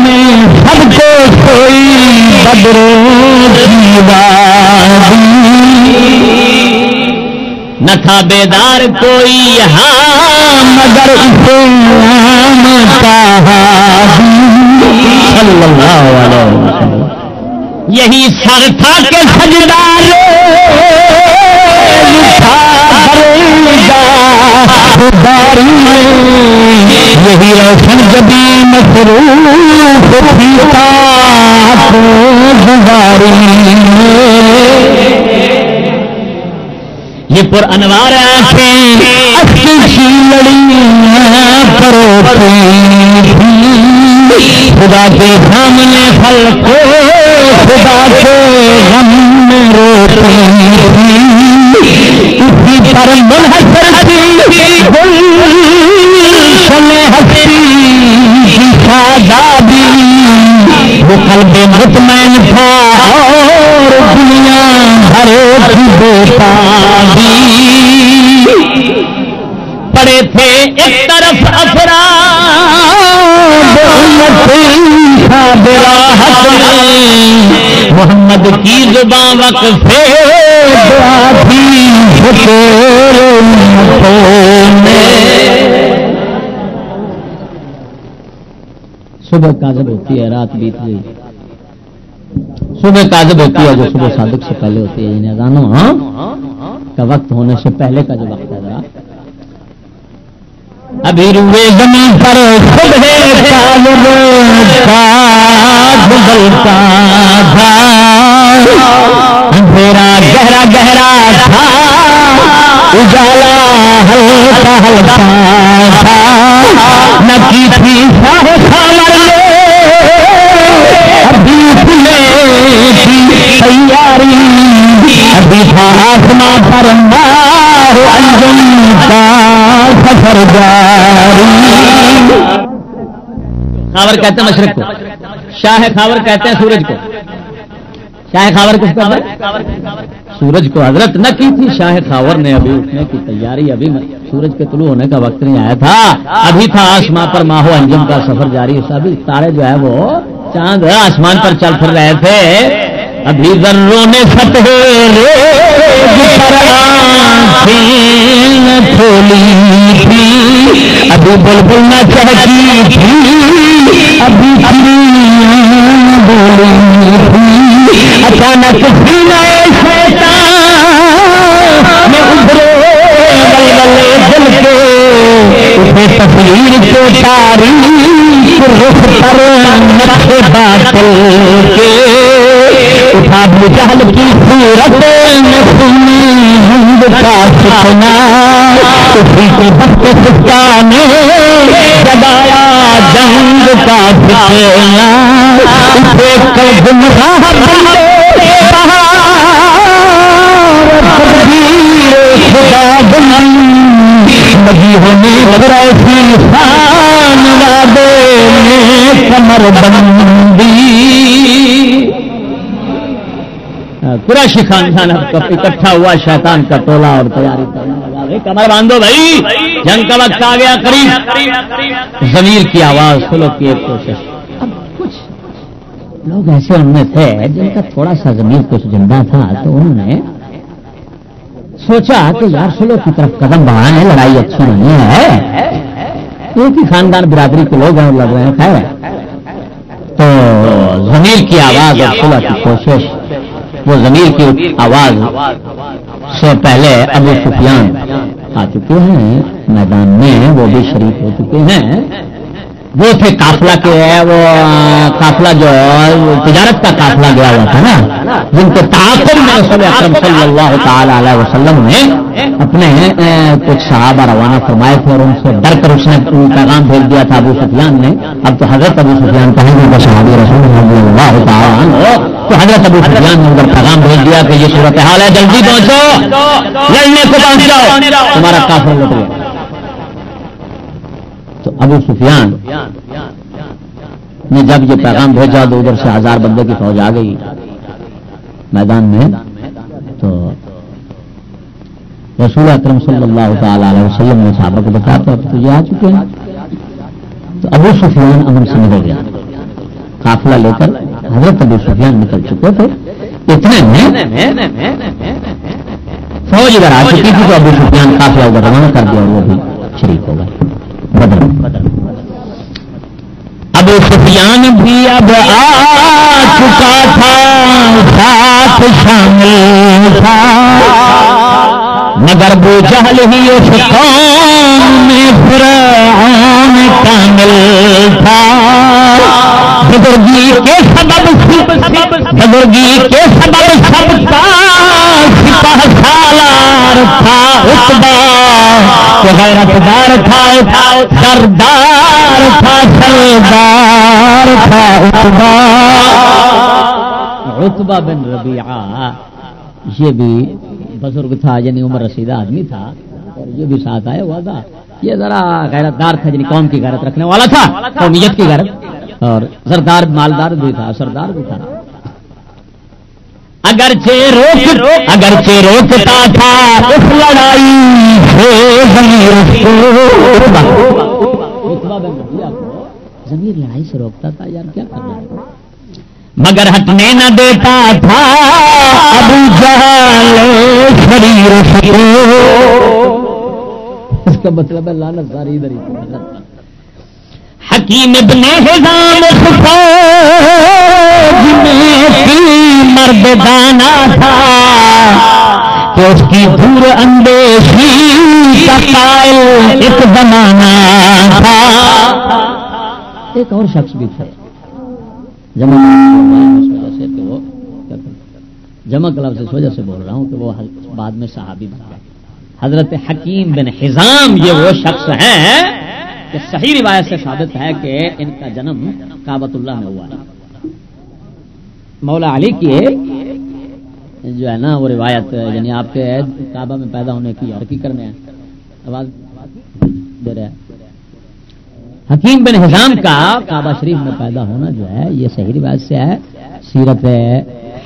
میں سب کو کوئی نہ تھا بیدار کوئی یہاں مگر اسے صلی اللہ علیہ وسلم. یہی سر تھا کہ سجدار یہی روشن جبی مصروف تھی گزاری. یہ پر انوار آنکھیں اچھی لڑیاں پروتی خدا کے سامنے خلق خدا کے غم میں روتی. اسی پر منحصر تھی گلشن ہستی کی شادابی. وہ قلب مطمئن تھا اور دنیا ہر ایک بےتابی. پڑے تھے ایک طرف افراد محمد کی زباں وقفے دعا تھی صبح کاذب ہوتی ہے رات بیت گئی. صبح کاذب ہوتی ہے جو صبح صادق سے پہلے ہوتی ہے، یعنی اذانوں کا وقت ہونے سے پہلے کا جو وقت ہے ذرا ابھی روئے زمین پر صبح کاذب کا بدلتا تھا. اندھیرا گہرا گہرا تھا اجالا ہلکا ہلکا تھا. نہ کی تھی شاہ خاور ابھی تیاری ابھی تھا آسماں پر ماہ انجم کا سفر جاری. خاور کہتے ہیں مشرق کو، شاہ خاور کہتے ہیں سورج کو. شاہ خاور کس کا ہے؟ سورج کو. حضرت نہ کی تھی شاہ خاور نے ابھی اٹھنے کی تیاری، ابھی سورج کے طلوع ہونے کا وقت نہیں آیا تھا، ابھی تھا آسمان پر ماہ انجم کا سفر جاری. ابھی تارے جو ہے وہ چاند آسمان پر چل پھر رہے تھے. ابھی ذروں نے سطح کھولی تھی، ابھی بلبل نہ چہکی تھی، ابھی بولی تھی. اچانک سینے شیطان میں ابھرے بلبلے دل کے اسے تصویر کے تاریخ رخ پر نقش باطل کے اٹھا ابو جہل کی صورت میں سنی ہند کا فتنہ، اسی کے بخت سکا نے جگایا جنگ کا فتنہ. اسے گمراہ بندے خدا بنی لگی ہونے ایسی خان وعدے میں کمر بندی. قریشی خاندان اکٹھا ہوا شیطان کا ٹولہ اور تیاری کرنے لگا. کمر باندھو بھائی، جنگ کا وقت آ گیا قریب. ضمیر کی آواز سنو کی ایک کوشش. اب کچھ لوگ ایسے ان میں تھے جن کا تھوڑا سا ضمیر کچھ زندہ تھا، تو انہوں نے سوچا کہ یار سلو کی طرف قدم بڑھانے، لڑائی اچھی نہیں ہے، ایک ہی خاندان برادری کے لوگ ہیں لڑ رہے ہیں. خیر تو ضمیر کی آواز اور صلح کی کوشش. وہ ضمیر کی آواز سے پہلے ابو سفیان آ چکے ہیں میدان میں، وہ بھی شریک ہو چکے ہیں. وہ تھے قافلہ کے، وہ قافلہ جو تجارت کا قافلہ گیا ہوا تھا نا، جن کو تعاقب میں رسول اکرم صلی اللہ تعالی علیہ وسلم نے اپنے کچھ صحابہ روانہ فرمائے تھے اور ان سے ڈر کر اس نے پیغام بھیج دیا تھا ابو سفیان نے. اب تو حضرت ابو سفیان کہیں گے صحابی رسول اللہ تعالی عنہ، تو حضرت ابو سفیان نے ادھر پیغام بھیج دیا کہ یہ صورتحال ہے، جلدی پہنچو، لڑنے کو پہنچ جاؤ، تمہارا قافلہ لٹ گیا. تو ابو سفیان نے جب یہ پیغام بھیجا تو ادھر سے 1000 بندے کی فوج آ گئی میدان میں. تو رسول اکرم صلی اللہ تعالی علیہ وسلم نے صحابہ کو بتایا تو اب تو یہ آ چکے ہیں. تو ابو سفیان امن سے نکل گیا، قافلہ لے کر حضرت ابو سفیان نکل چکے تھے. اتنے میں فوج ادھر آ چکی تھی تو ابو سفیان قافلہ ادھر روانہ کر دیا اور وہ بھی شریک ہو گئے. ابو سفیان بھی اب آ چکا تھا، ساتھ شامل تھا، مگر ابو جہل ہی اس قوم میں فرعون کامل تھا. بزرگی کے سبب سب کا سپہ سالار تھا عتبہ، غیرتدار تھا، سردار تھا، سردار تھا عتبہ بن ربیعہ. یہ بھی بزرگ تھا، یعنی عمر رسیدہ آدمی تھا، اور یہ بھی ساتھ آیا ہوا تھا. یہ ذرا غیرتدار تھا، یعنی قوم کی غیرت رکھنے والا تھا، قومیت کی غیرت، اور سردار مالدار بھی تھا، سردار بھی تھا. اگرچہ روکتا تھا اس لڑائی سے ضمیر لڑائی سے روکتا تھا، یار کیا کرنا، مگر ہٹنے نہ دیتا تھا ابو جہل شریر سے. اس کا مطلب ہے لعنت ساری ادھر ہی. حکیم ابن حزام فوج میں مرد دانا تھا کہ اس کی دور اندیشی کا قائل ایک زمانہ تھا. ایک اور شخص بھی تھا، جمع لفظ اس وجہ سے بول رہا ہوں کہ وہ بعد میں صحابی بن گئے. حضرت حکیم بن حزام یہ وہ شخص ہیں کہ صحیح روایت سے ثابت ہے کہ ان کا جنم کعبۃ اللہ میں ہوا ہے. مولا علی کی جو ہے نا وہ روایت یعنی آپ کے کعبہ میں پیدا ہونے کی حرکی کرنے ہیں آواز دے رہے ہیں. حکیم بن حزام کا کعبہ شریف میں پیدا ہونا جو ہے یہ صحیح روایت سے ہے, سیرت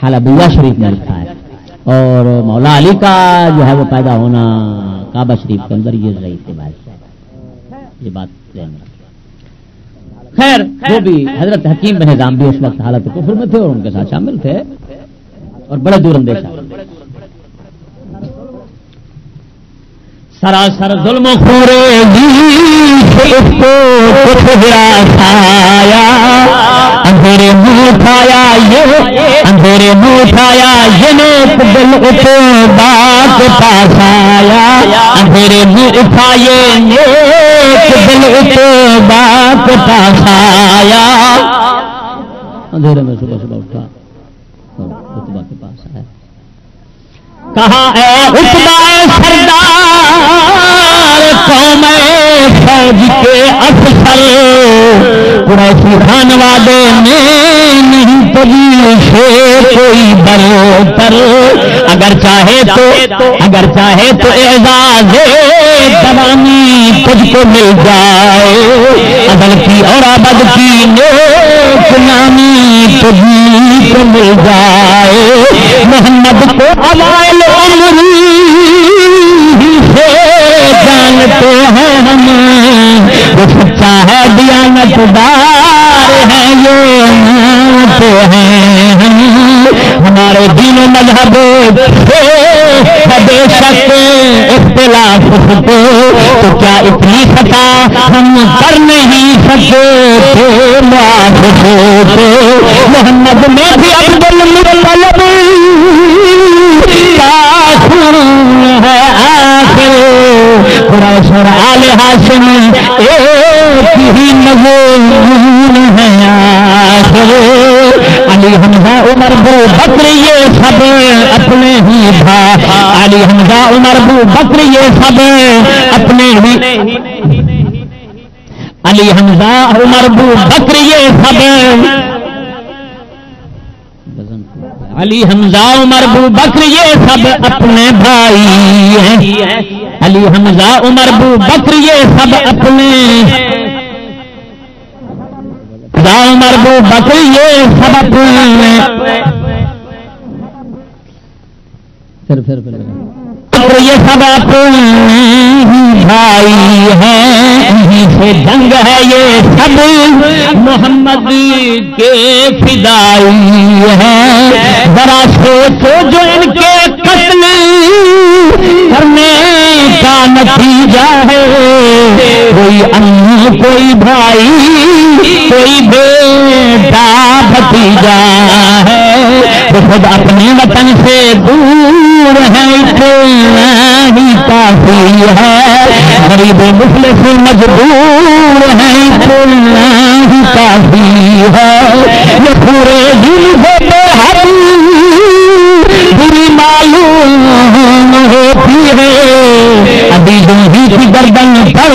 حلبیہ شریف میں لکھا ہے. اور مولا علی کا جو ہے وہ پیدا ہونا کعبہ شریف کے اندر یہ ضعیف روایت ہے. یہ بات خیر وہ بھی حضرت حکیم بن حزام بھی اس وقت حالت کفر میں تھے اور ان کے ساتھ شامل تھے اور بڑے دور اندیش ہیں. سراسر ظلم و خوریزی کو کچھ ہراسایا, اندھیرے منہ اٹھایا یہ نیک دل اتبا کے پاس آیا, اندھیرے منہ اٹھائے نیک دل اتبا کے پاس آیا. اندھیرے میں صبح صبح اٹھا اتبا کے پاس آیا, کہا اے اتبا سردار قوم فوج کے افسر, قریشی خانوادے میں نہیں تجھی سے کوئی برتر, اگر چاہے تو اعزاز تمامی تجھ کو مل جائے, عدل کی اور عبد کی نیک نامی تجھی کو مل جائے. محمد کو اوائل عمری سے جانتے ہیں ہم, وہ سچا ہے دیانت دار ہے یہ مانتے ہیں ہم. ہمارے دین و مذہب سے بے شک اختلاف کو تو کیا اتنی خطا ہم کر نہیں سکے تھے معاف ہوتے. محمد میں بھی عبد المطلب کا خون ہے آخر, قریش اور آل ہاشم ایک ہی مضمون ہے آخر. علی حمزہ عمر ابو بکر یہ سب اپنے ہی تھا, علی حمزہ عمر ابو بکر یہ سب اپنے ہی, علی حمزہ عمر ابو بکر یہ سب, علی حمزہ عمر ابو بکر یہ سب اپنے بھائی ہیں, علی حمزہ عمر ابو بکر یہ سب اپنے, عمر ابو بکر یہ سب اپنے, پھر یہ سب اپنے بھائی ہیں, انہیں سے جنگ ہے یہ سب محمد کے فدائی ہیں. ذرا سوچو جو ان کے قتل کرنے کا نتیجہ ہے, کوئی امی کوئی بھائی کوئی بیٹا بھتیجا ہے, وہ خود اپنے وطن سے دور ہے اتنا ہی کافی ہے, غریب مفلس مجبور ہے اتنا ہی کافی ہے. یہ پورے دل سے بے حل بری معلوم ہوتی ہے, ابھی جو ہی کی گردن پر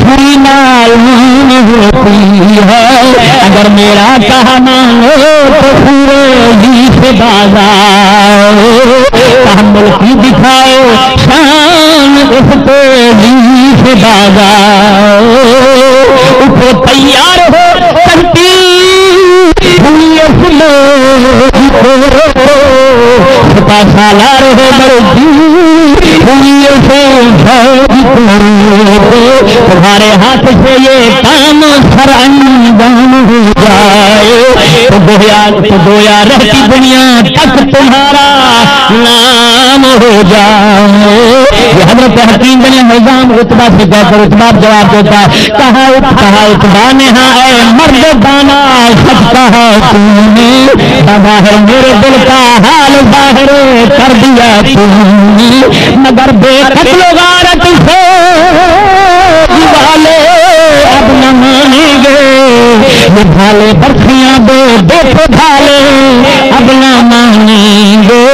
بری معلوم ہوتی ہے. اگر میرا کہا مانو تو پورے جی سے بازار تحمل کی دکھاؤ شان اس کو جی سے بازار. اٹھو تیار ہو کرتی چھپا سالار ہو مرضی سے تمہارے ہاتھ سے یہ کام سر انجام ہو جائے تو گویا رہتی دنیا تک تمہارا نام ہو جائے. یہ حضرت حکیم بن حزام اتبا سے کہہ کر اتبا جواب دیتا, کہا اتبا نے ہاں اے مرد دانا سچ کہا تم نے, ظاہر میرے دل کا حال ظاہر کر دیا تم نے, مگر بے قتل و غارت سے والے اب نہ مانیں گے, یہ بھالے برکھیاں دو دیکھو بھالے اب نہ مانیں گے.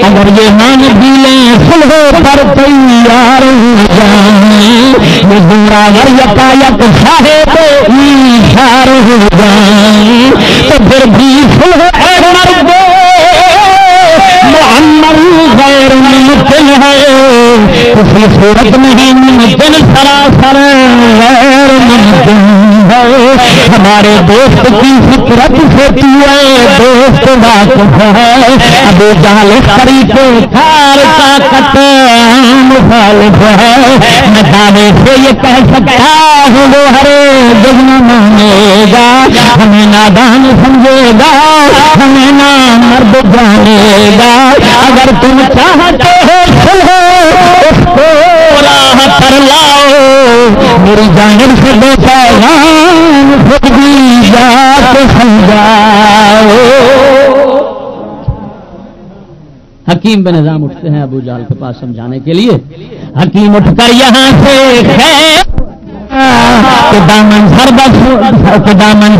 اگر یہ مان بھی لیں صلح پر تیار ہو جائیں, یہ زمراور یکایک صاحب ایثار ہو جائیں تو پھر بھی سلح اے مردو محمد غیر ممکن ہے کسی صورت نہیں ممکن سراسر غیر ممکن ہے ہمارے دوست کی فطرت سے دوست واقف ہے ابو جہل اس طریقے کار کا قطعی مخالف ہے میں دعوے سے یہ کہہ سکتا ہوں وہ ہر جگ نہ مانے گا ہمیں نادان سمجھے گا ہمیں نہ مرد جانے گا اگر تم چاہتے ہو سنو اس کو راہ پر لاؤ میری جانب سے دو پیغام خود بھی جا کے سمجھاؤ. حکیم بن نظام اٹھتے ہیں ابو جہل کے پاس سمجھانے کے لیے. حکیم اٹھ کر یہاں سے دامن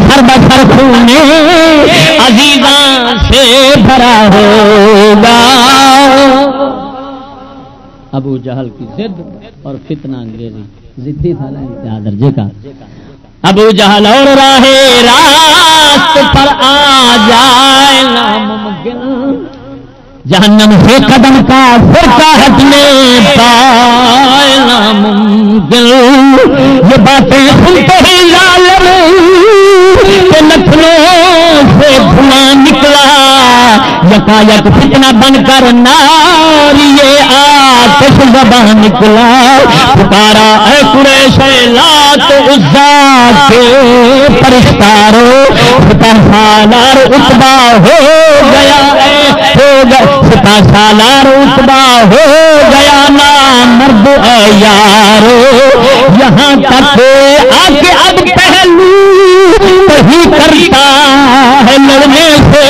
سر بسر خونے عزیزاں سے بھرا ہوگا. ابو جہل کی ضد اور فتنہ انگریزی ضدی تھا نا انتہا درجے کا. ابو جہل اور راہ راست پر آ جائے ناممکن جہنم سے قدم کا فرقہ ہٹنے پائے ناممکن. یہ باتیں سنتے ہی ظالم کے نتنوں سے دھواں نکلا یکایک فتنہ بن کر ناری آتش زبان نکلا. پکارا اے قریش لات عزا کے پرستارو فتح سالار عتبہ ہو گیا سپاہ سالار عتبہ ہو گیا نا مرد اے یارو. یہاں تک آ کے اب پہلو وہی کرتا ہے لڑنے سے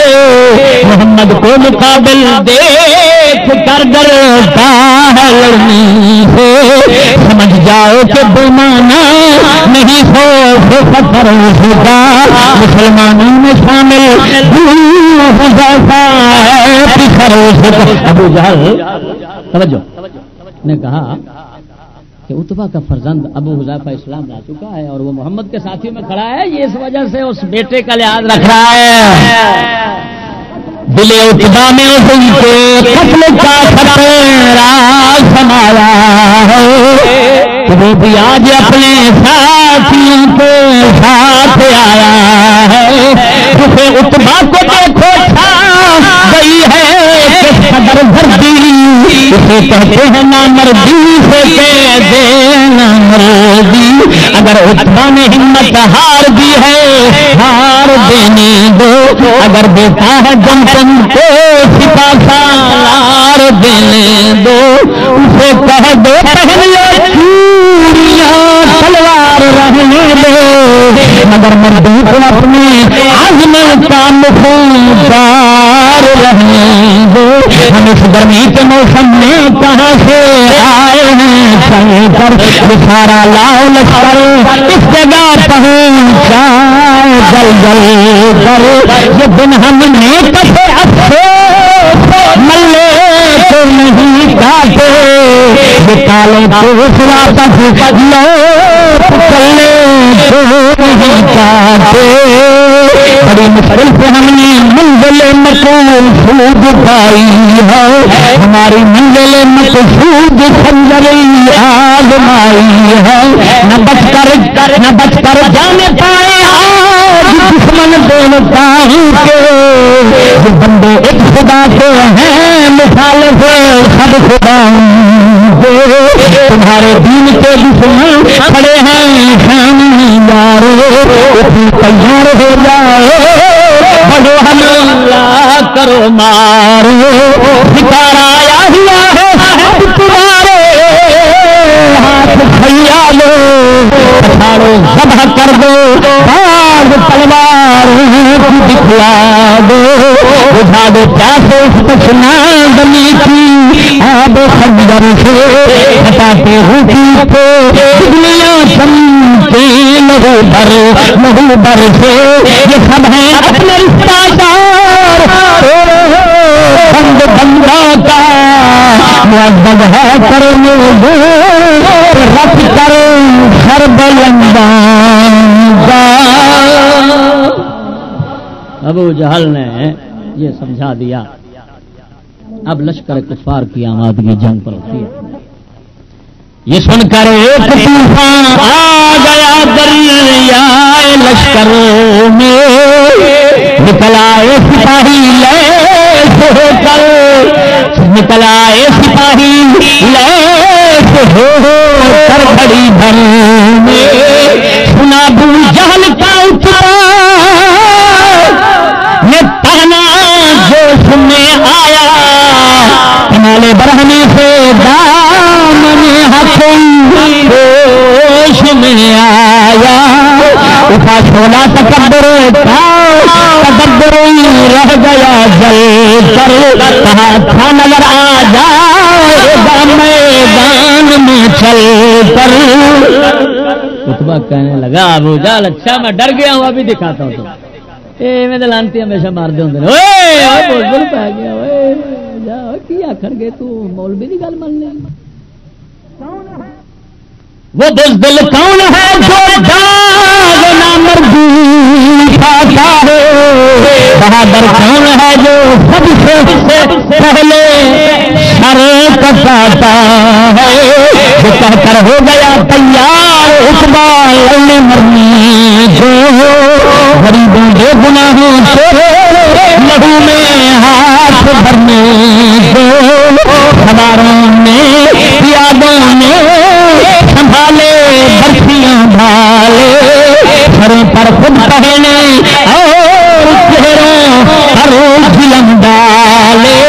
محمد کو مقابل دیکھ کر ڈرتا ہے لڑنے سے. سمجھ جاؤ کہ بےمانا نہیں ہو سفر ہوگا مسلمانوں میں شامل ابو جہل توجہ نے کہا کہ عتبہ کا فرزند ابو حذیفہ اسلام لا چکا ہے اور وہ محمد کے ساتھیوں میں کھڑا ہے یہ اس وجہ سے اس بیٹے کا لحاظ رکھ رہا ہے. دل عتبہ میں ان کے قتل کا خطرہ سمایا ہے وہ بھی آج اپنے ساتھیوں کے ساتھ آیا ہے. اسے عتبہ کو دیکھو چھا گئی ہے کہ صدر بھردی اسے کہتے ہیں نامردی سے کہہ دے نامردی. اگر عتبہ نے ہمت ہار دی ہے ہار دینے دو اگر دیتا ہے جم تم کو سپاہ سالار دینے دو. اسے کہہ دو پہن لو چوڑیاں تلوار رہنے دو مگر مردوں کو اپنے عزم کا مخدار رہنے دو. ہم اس گرمی کے موسم میں کہاں سے آئے ہیں چل کر سارا لاؤ لشکر اس جگہ پہنچا جل جل کر. یہ دن ہم نے کسے افسوس ملے تو نہیں کاٹے یہ کالے کو واپس لو چلے تو نہیں کاٹے. بڑی مشکل سے ہم نے منزل مقصود پائی ہے ہماری منزل مقصود سنجری آزمائی ہے. نہ بچ کر جانے پائے آج دشمن دیوتاؤں کے جو بندے ایک خدا کے ہیں مخالف سب خداؤں کے. تمہارے دین کے دشمن کھڑے ہیں شامی یارو تیار ہو جاؤ بڑو حملہ کرو مارو. ستارہ آیا ہوا ہے تمہارے ہاتھ کھیا لو پچھاڑو ذبح کر دو باز تلواروں کو دکھلا دو. بجھا دو پیاسے پچنا گلی کی آب خنجر سے ہٹاتے ہوتی کو بجلیاں چمکے لہو بر سے. یہ سب ہیں اپنے رشتہ دار بند بندہ کا معزز ہے کرنے دو رکھ کر سر بلنداں گا. ابو جہل نے یہ سمجھا دیا اب لشکر کفار کی آمادگی جنگ پر ہوتی ہے. یہ سن کر ایک طوفان آ گیا دریائے لشکر میں. نکل آئے سپاہی لیس ہو کر نکل آئے سپاہی لیس ہو کر گھڑی بھر میں. سنا ابو جہل کا اٹھا یہ تانا جوش میں آیا. کنالے برہنی سے دامن ہوش میں آیا. اٹھا چھوڑا تکبر تکبر رہ گیا جل کر. کہا تھا نظر آ جائے گا میدان میں چل کر. اتبا کہنے لگا ابو جہل اچھا میں ڈر گیا ہوں ابھی دکھاتا ہوں تو میں دلانتی ہمیشہ مار دے ہوں بول پا گیا کیا کر گئے تو مولوی کی گل مان لی. وہ بزدل کون ہے جو داغ نامردی کھاتا ہے. بہادر کون ہے جو سب سے پہلے سر کٹاتا ہے. جو کہہ کر ہو گیا تیار عقبہ لڑنے مرنے جو غریبوں بے گناہوں سے لہو میں ہاتھ بھرنے جو. سواروں نے پیادوں نے سنبھالے برفیاں بھالے. سروں پر خود پہنے اور چہروں پر ظلم ڈالے.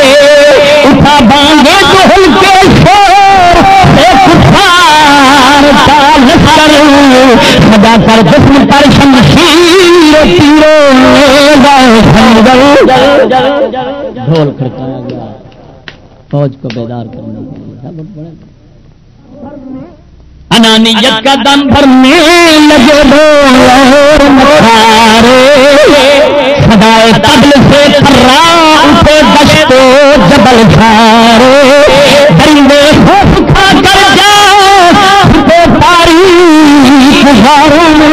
اٹھا باندھے دہل کے شور سے کفار کا لشکر. سجا کر جسم پر شمشیر تیروں ڈھول کھڑکایا گیا فوج کو بیدار کرنے کے لیے. انانیت کا دم بھرنے لگے اور مکھارے. صدائے طبل سے تھرا اٹھے دشت و جبل جھارے. درندے خوف کھا کر جا تاریخ غاروں میں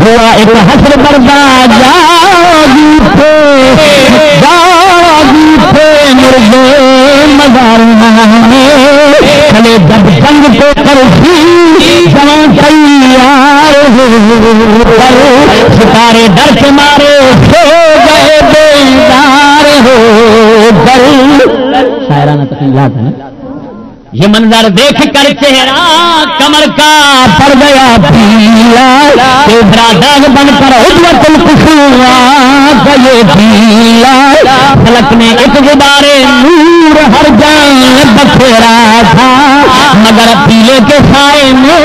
ہوا ایک حشر بردہ جاگی تھے مرغے مزاروں میں. چلے جب جنگ کو کرسی جوان تیار ہو کر. ستارے ڈر کے مارے سو گئے بیدار ہو کر. شاعرانہ تقریرات ہے. یہ منظر دیکھ کر چہرہ کمر کا پڑ گیا پیلا. تیسرا داغ بن کر عدوۃ القصوا گئے پیلا. فلک نے ایک غبارے نور ہر جان بکھیرا تھا. مگر پیلے کے سائے میں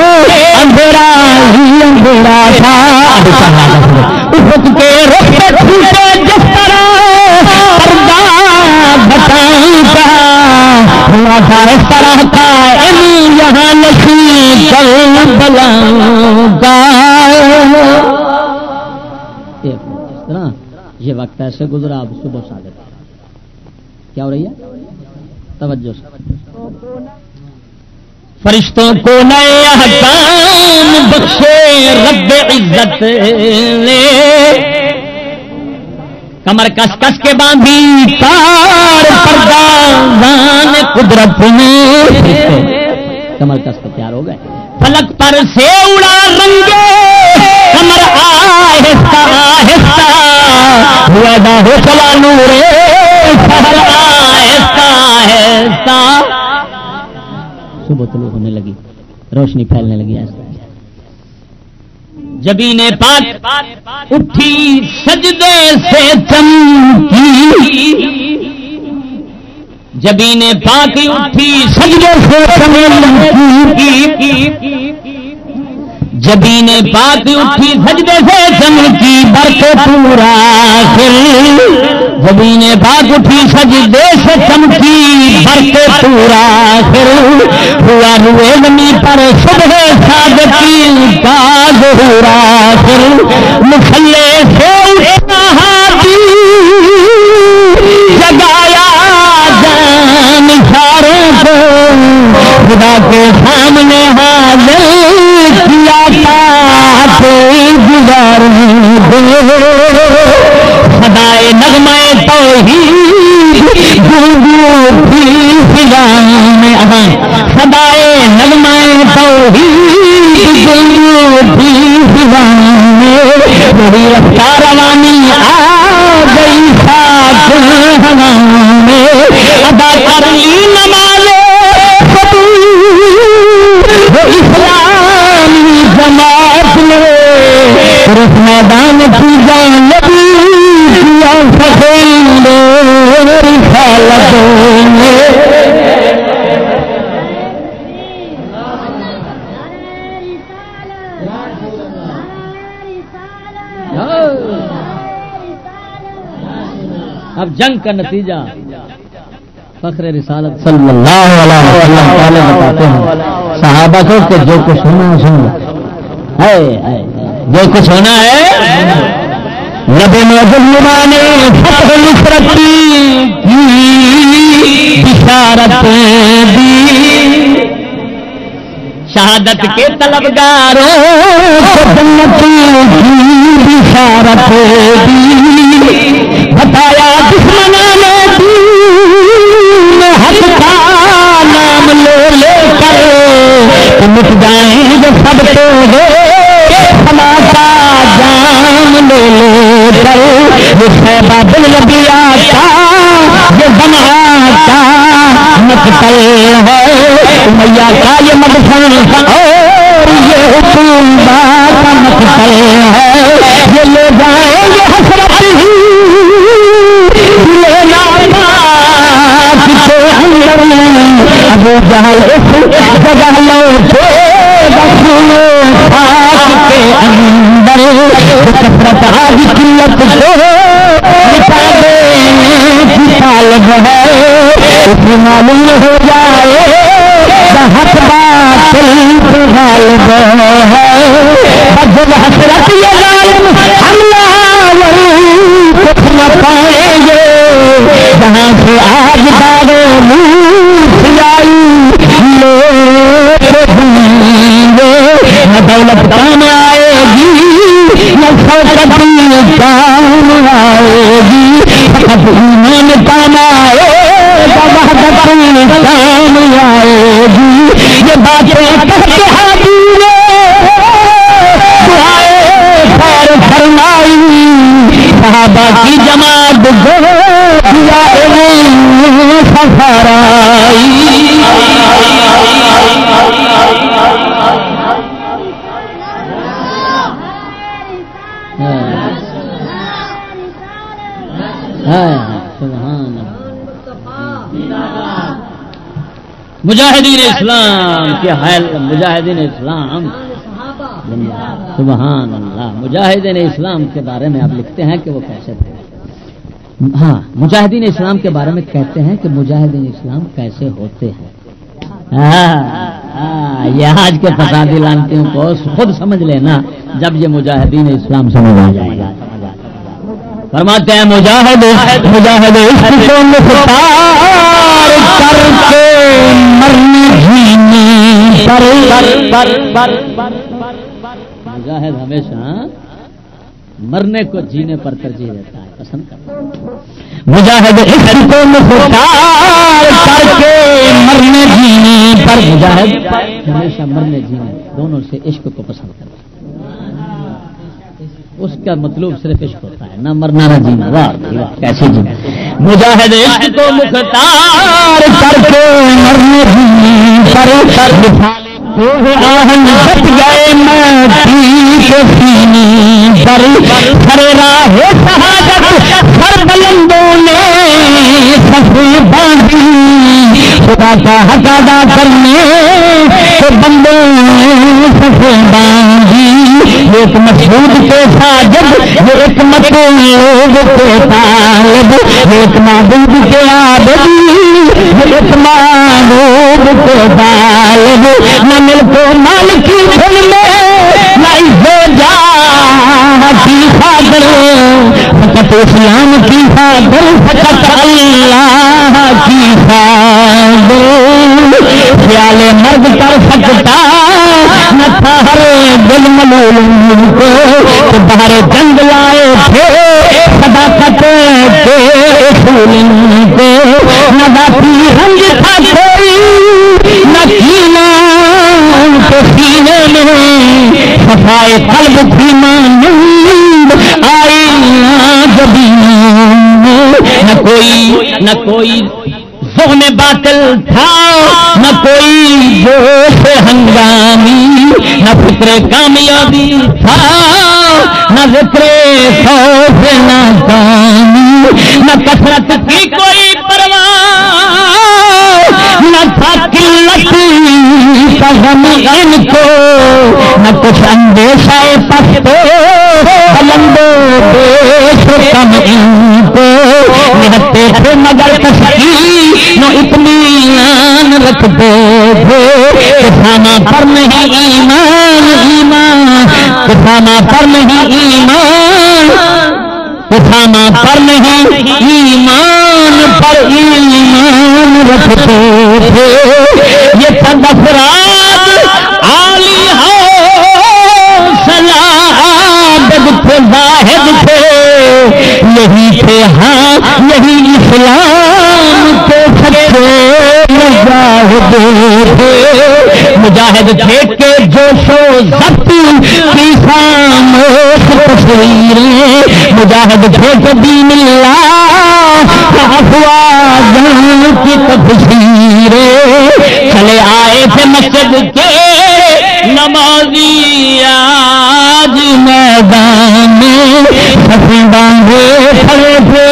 اندھیرا ہی اندھیرا تھا. افق کے رخ پہ ٹوٹے جس طرح پردہ بتائی کا ہوا تھا اس طرح کا یہاں نشی کل بلاؤں گا. یہ وقت ایسے گزرا. اب صبح صادق کیا ہو رہی ہے توجہ سے. فرشتوں کو نئے احکام بخشے رب عزت نے. کمر کس کس کے باندھی تار پردازان قدرت میں. کمر کس کے تیار ہو گئے. فلک پر سے اڑا رنگے کمر آہستہ آہستہ. ویدا ہو چلا نورے سحر آہستہ آہستہ. صبح طلوع ہونے لگی روشنی پھیلنے لگی. ایسا جبین پاک اٹھی سجدے سے چمکی. جبین پاک اٹھی سجدے سے چمکی. جبین پاک اٹھی سجدے سے چمکی برکے پورا کھل. جبین پاک اٹھی سجدے سے چمکی برکے پورا کھل. ہوا روئے زمین پر صبح صادقین کا ظہور آخر. مصلے سے اٹھنا ہاتھی جگایا جان ساروں کو. خدا کے سامنے فضائیں صدائے نغمائے توحید گنجی فضائیں وہی رفتار روانی آ گئی ساتھ ہواؤں میں ادا کر لی نماز وہ اسلامی جماعت میں اس میدان کی جانبی کیا سفید رسالتوں میں اب جنگ کا نتیجہ فخر رسالت صلی اللہ علیہ وسلم بتاتے ہیں صحابہ کو کہ جو کچھ ہونا سنو جو کچھ ہونا ہے نبی موجود نے فتح نصرت کی بشارت دی شہادت کے طلبگاروں کو جنت کی بشارت دی بتایا دشمنوں نے دین حق کا نام لے لے کر مٹ جائیں جو سب کو سما کا جام لے لے کر یہ صحابہ بالنبی کا یہ بنا کا مقتل ہے امیہ کا یہ مدفن اور یہ حکومت کا مقتل ہے یہ لے جائیں گے حسرت ہی ابو جہل اس جگہ لوٹے خاک کے اندر کثرت آج قلت کو مٹا دینے کی طالب ہے اس معلوم ہو جائے حق باطل پہ غالب ہے جب حسرت یہ ظالم حملہ کچھ نہ پائیں گے جہاں سے آج دارے نہ دولت کام آئے گی نہ شوکت کام آئے گی فقط ایمان کام آئے گا وحدت کام آئے گی یہ باتیں کہتے حاضر دعائے خیر فرمائی صحابہ کی جماعت سفرائی مجاہدین اسلام کے حال مجاہدین اسلام سبحان اللہ مجاہدین اسلام کے بارے میں آپ لکھتے ہیں کہ وہ کیسے تھے ہاں مجاہدین اسلام کے بارے میں کہتے ہیں کہ مجاہدین اسلام کیسے ہوتے ہیں یہ آج کے فسادی لانتیوں کو خود سمجھ لینا جب یہ مجاہدین اسلام سمجھ آ جائے گا فرماتے ہیں مجاہد مجاہد مجاہد ہمیشہ مرنے کو جینے پر ترجیح دیتا ہے پسند کرتا ہے مجاہد عشق کو مختار کر کے مرنے جینے پر مجاہد ہمیشہ مرنے جینے دونوں سے عشق کو پسند کرتا ہے اس کا مطلوب صرف عشق ہوتا ہے نہ مرنا نہ جینا واہ کیسے جینا مجاہد عشق کو مختار کر کے مرنے جینے پر آہن بچ گئے مٹی کے سینے پر سر راہ شہادت سر بلندوں نے صفیں باندھی خدا کا حق ادا کرنے کے بندوں نے صفیں باندھی ایک مسعود کے ساجد ایک مطلوب کے طالب ایک معبود کے عابدی ایک معبود کے طالب نہ مل کو مال کی دھن میں نہ ہو جا کی خاطر فقط اسلام کی خاطر فقط اللہ کی خاطر خیال مرد کر سکتا نہ تھا ہر دل ملول کو کہ باہر جنگ لائے تھے صداقت کے اصول کو نہ باقی رنج تھا صفائے قلب تھی مانند آئینہ جبین، نہ کوئی ذہن باطل تھا، نہ کوئی جوش ہنگامی، نہ فکر کامیابی تھا، نہ ذکر خوف ناکامی، نہ کثرت کی کوئی پرواہ، نہ تھا قلت کا غم ان کو، نہ کچھ اندیشہ پست بلند و بیش کم ان کو، نہتے تھے مگر تشکیل نو اطمینان رکھتے تھے، کسانہ پر نہیں ایمان ایمان، کسانہ پر نہیں ایمان، کسانہ پر نہیں ایمان پر ایمان رکھتے تھے، یہ چند افراد عالی حوصلہ عابد تھے زاہد تھے، یہی تھے ہاں یہی اسلام کے سچے مجاہد تھے، مجاہد تھے کہ جوش و ضبط کی خاموش تصویریں، مجاہد تھے کہ دین اللہ افواجوں کی تفسیریں، چلے آئے تھے مسجد کے نمازی آج میدان میں، سفی باندھے کھڑے تھے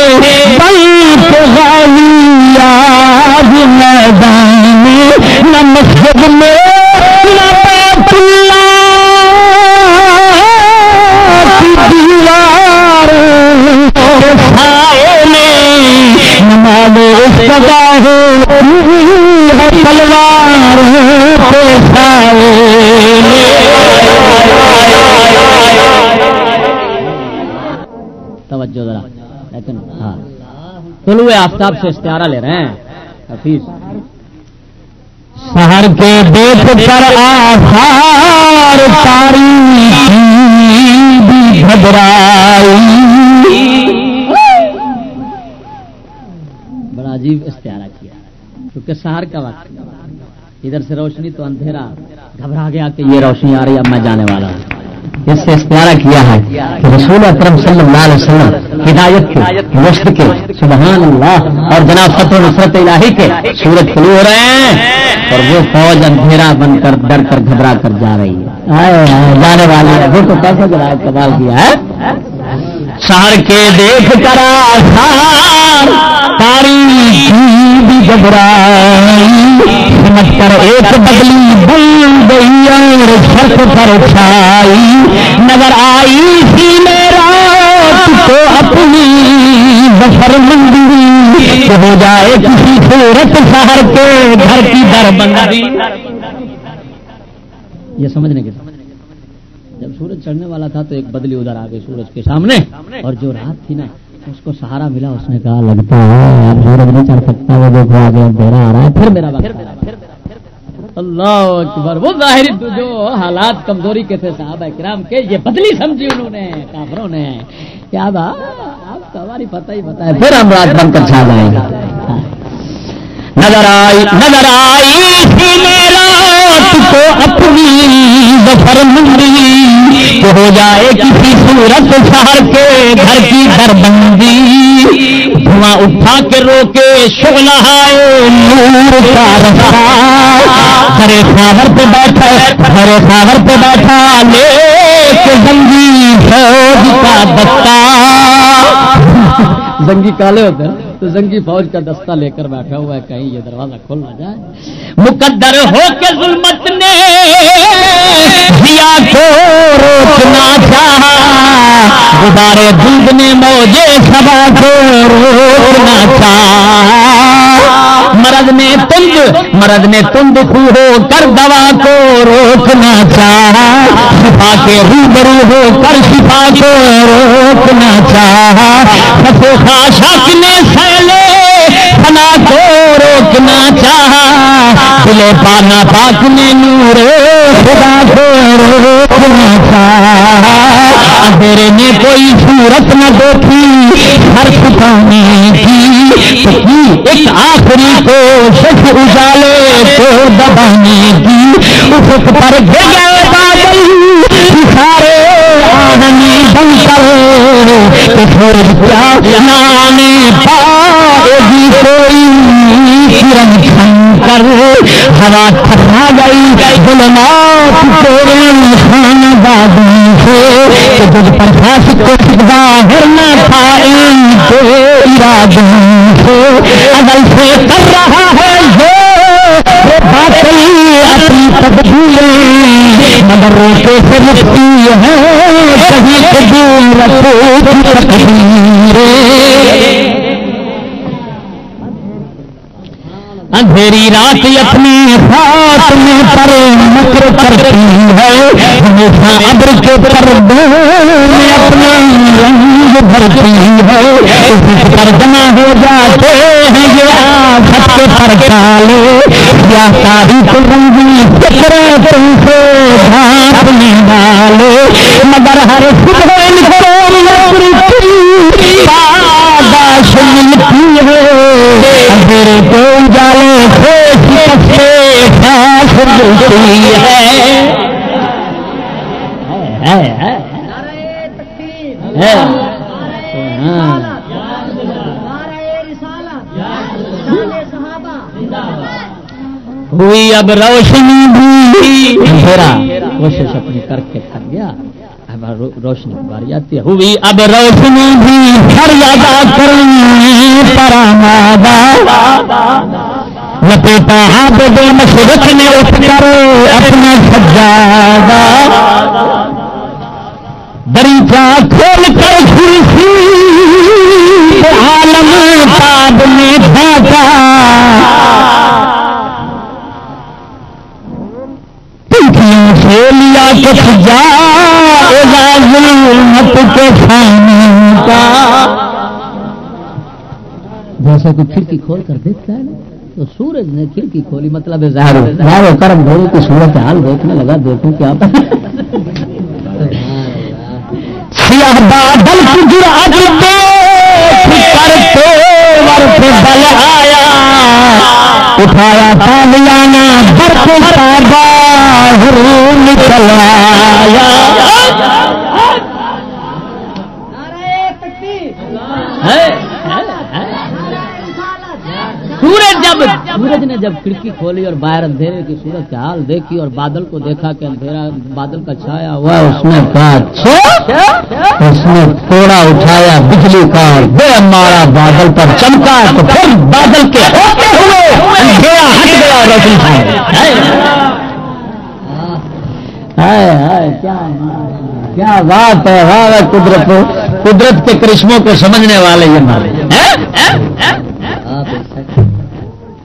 بیت غالی آج میدان میں، نہ مسجد میں نہ بیت اللہ کی دیوار کے سائے میں، نماز استدا ہے تلوار کے سائے توجہ ذرا، لیکن ہاں طلوع آفتاب سے استعارہ لے رہے ہیں حفیظ، سحر کے دیکھ کر آثار تاریخی بھی گھبرائی، بڑا عجیب استعارہ کیا، کیونکہ سحر کا وقت ادھر سے روشنی تو اندھیرا، گھبرا گیا کہ یہ روشنی آ رہی اب میں جانے والا ہوں، اس سے استعارہ کیا ہے کہ رسول اکرم صلی اللہ علیہ وسلم ہدایت کے مشق کے سبحان اللہ اور جناب فتح نصرت الہی کے سورج طلوع ہو رہے ہیں، اور وہ فوج اندھیرا بن کر ڈر کر گھبرا کر جا رہی ہے، جانے والی ہے، وہ تو کیسے جا کمال کیا ہے، سحر کے دیکھ کر آثار تاریخی بھی گھبرائی، سمجھ کر ایک بدلی بن گئی اور چھت پر چھائی، نظر آئی تھی میرا تو اپنی بفر مندی، کہ ہو جائے کسی صورت سحر کے گھر کی دربندی، یہ سمجھنے کے جب سورج چڑھنے والا تھا تو ایک بدلی ادھر آ گئی سورج کے سامنے، اور جو رات تھی نا اس کو سہارا ملا، اس نے کہا لگتا ہے اب سورج نہیں چڑھ سکتا، وہ دیکھو آگے اندھیرا آ رہا ہے، پھر میرا وقت، اللہ اکبر، وہ ظاہری جو حالات کمزوری کے تھے صحابہ کرام کے، یہ بدلی سمجھی انہوں نے کافروں نے، کیا بات آپ کو ہماری پتہ ہی پتہ ہے، پھر ہم رات بن کر چھا جائیں گے، نظر آئی تھی میرا تو اپنی بفر مندی، کہ ہو جائے کسی صورت سحر کے گھر کی دربندی، دھواں اٹھا کے روکے شعلہ نور کا رستہ، گھرے خاور پہ بیٹھا لے کے زنگی فوج کا دستہ، زنگی کالے ہوتے ہیں تو زنگی فوج کا دستہ لے کر بیٹھا ہوا ہے، کہیں یہ دروازہ کھول نہ جائے، مقدر ہو کے ظلمت نے ضیا کو روکنا چاہا، غبارے دھند نے موجے صبا کو روکنا چاہا، مرد نے تند خو ہو کر دوا کو روکنا چاہا، شفا کے روبرو ہو کر شفا کو روکنا چاہا، خفو خاشاک نے سیلے فنا کو روکنا چاہا، دلے پانا پاک نے نور خدا کو روکنا چاہا، اندھیرے نے کوئی صورت نہ دیکھی ہر پکانے کی، ایک آخری کوشش اجالے کو دبانے کی، افق پر گر گئے بادل سورج کیا نانے پائے گی کوئی کرن چھن کر ہوا تھرا گئی ظلمات تیرے خان بادی سے تجھ پر خاص کو ظاہر نہ تھا ان کے ارادوں سے ازل سے کر رہا ہے یہ باطل اپنی تبدیلیں مگر روکے سے مٹتی ہے کہیں قبول کی تقدیریں اندھیری رات اپنی رات میں پر مکر کرتی ہے ہمیشہ ابر کے پردوں میں اپنا رنگ بھرتی ہے اسی پر جمع ہو جاتے ہیں یہ آفت کے پر کالے یا تاریخ رنگی فکر تم سے ڈھانپنے والے مگر ہر صبح ان کو پاداش ملتی ہے اندھیرے کو اجالے سے شکستے خاص ملتی ہے ہوئی اب روشنی بھی اندھیرا کوشش اپنی کر کے تھک گیا روشنی کی باری آتی ہے ہوئی اب روشنی بھی فریاد کرنے پر آمادہ لپیٹا عابد مشرق نے اٹھ کر اپنا سجادہ دریچہ کھول کر کھلسی عالم تاب میں ڈھانکا پنکھیوں سے لیا کچھ جا ظلمت کے سامنے کا جیسے کوئی کھڑکی کھول کر دیکھتا ہے تو سورج نے کھڑکی کھولی مطلب ظاہر ہو کرم بھائی کی صورت حال دیکھنے لگا دیکھوں کیا سیاہ بادل کی جرأت کرتے ورف بل آیا اٹھایا تالیانا برف کا باہر نکل آیا سورج نے جب کھڑکی کھولی اور باہر اندھیرے کی صورت کا حال دیکھی اور بادل کو دیکھا کہ اندھیرا بادل کا چھایا ہوا اس نے کہا اس نے تھوڑا اٹھایا بجلی کا اور بے مارا بادل پر چمکا تو پھر بادل کے ہوتے ہوئے اندھیرا ہٹ گیا روشن کیا بات ہے واہ قدرت قدرت کے کرشموں کو سمجھنے والے یہ مالے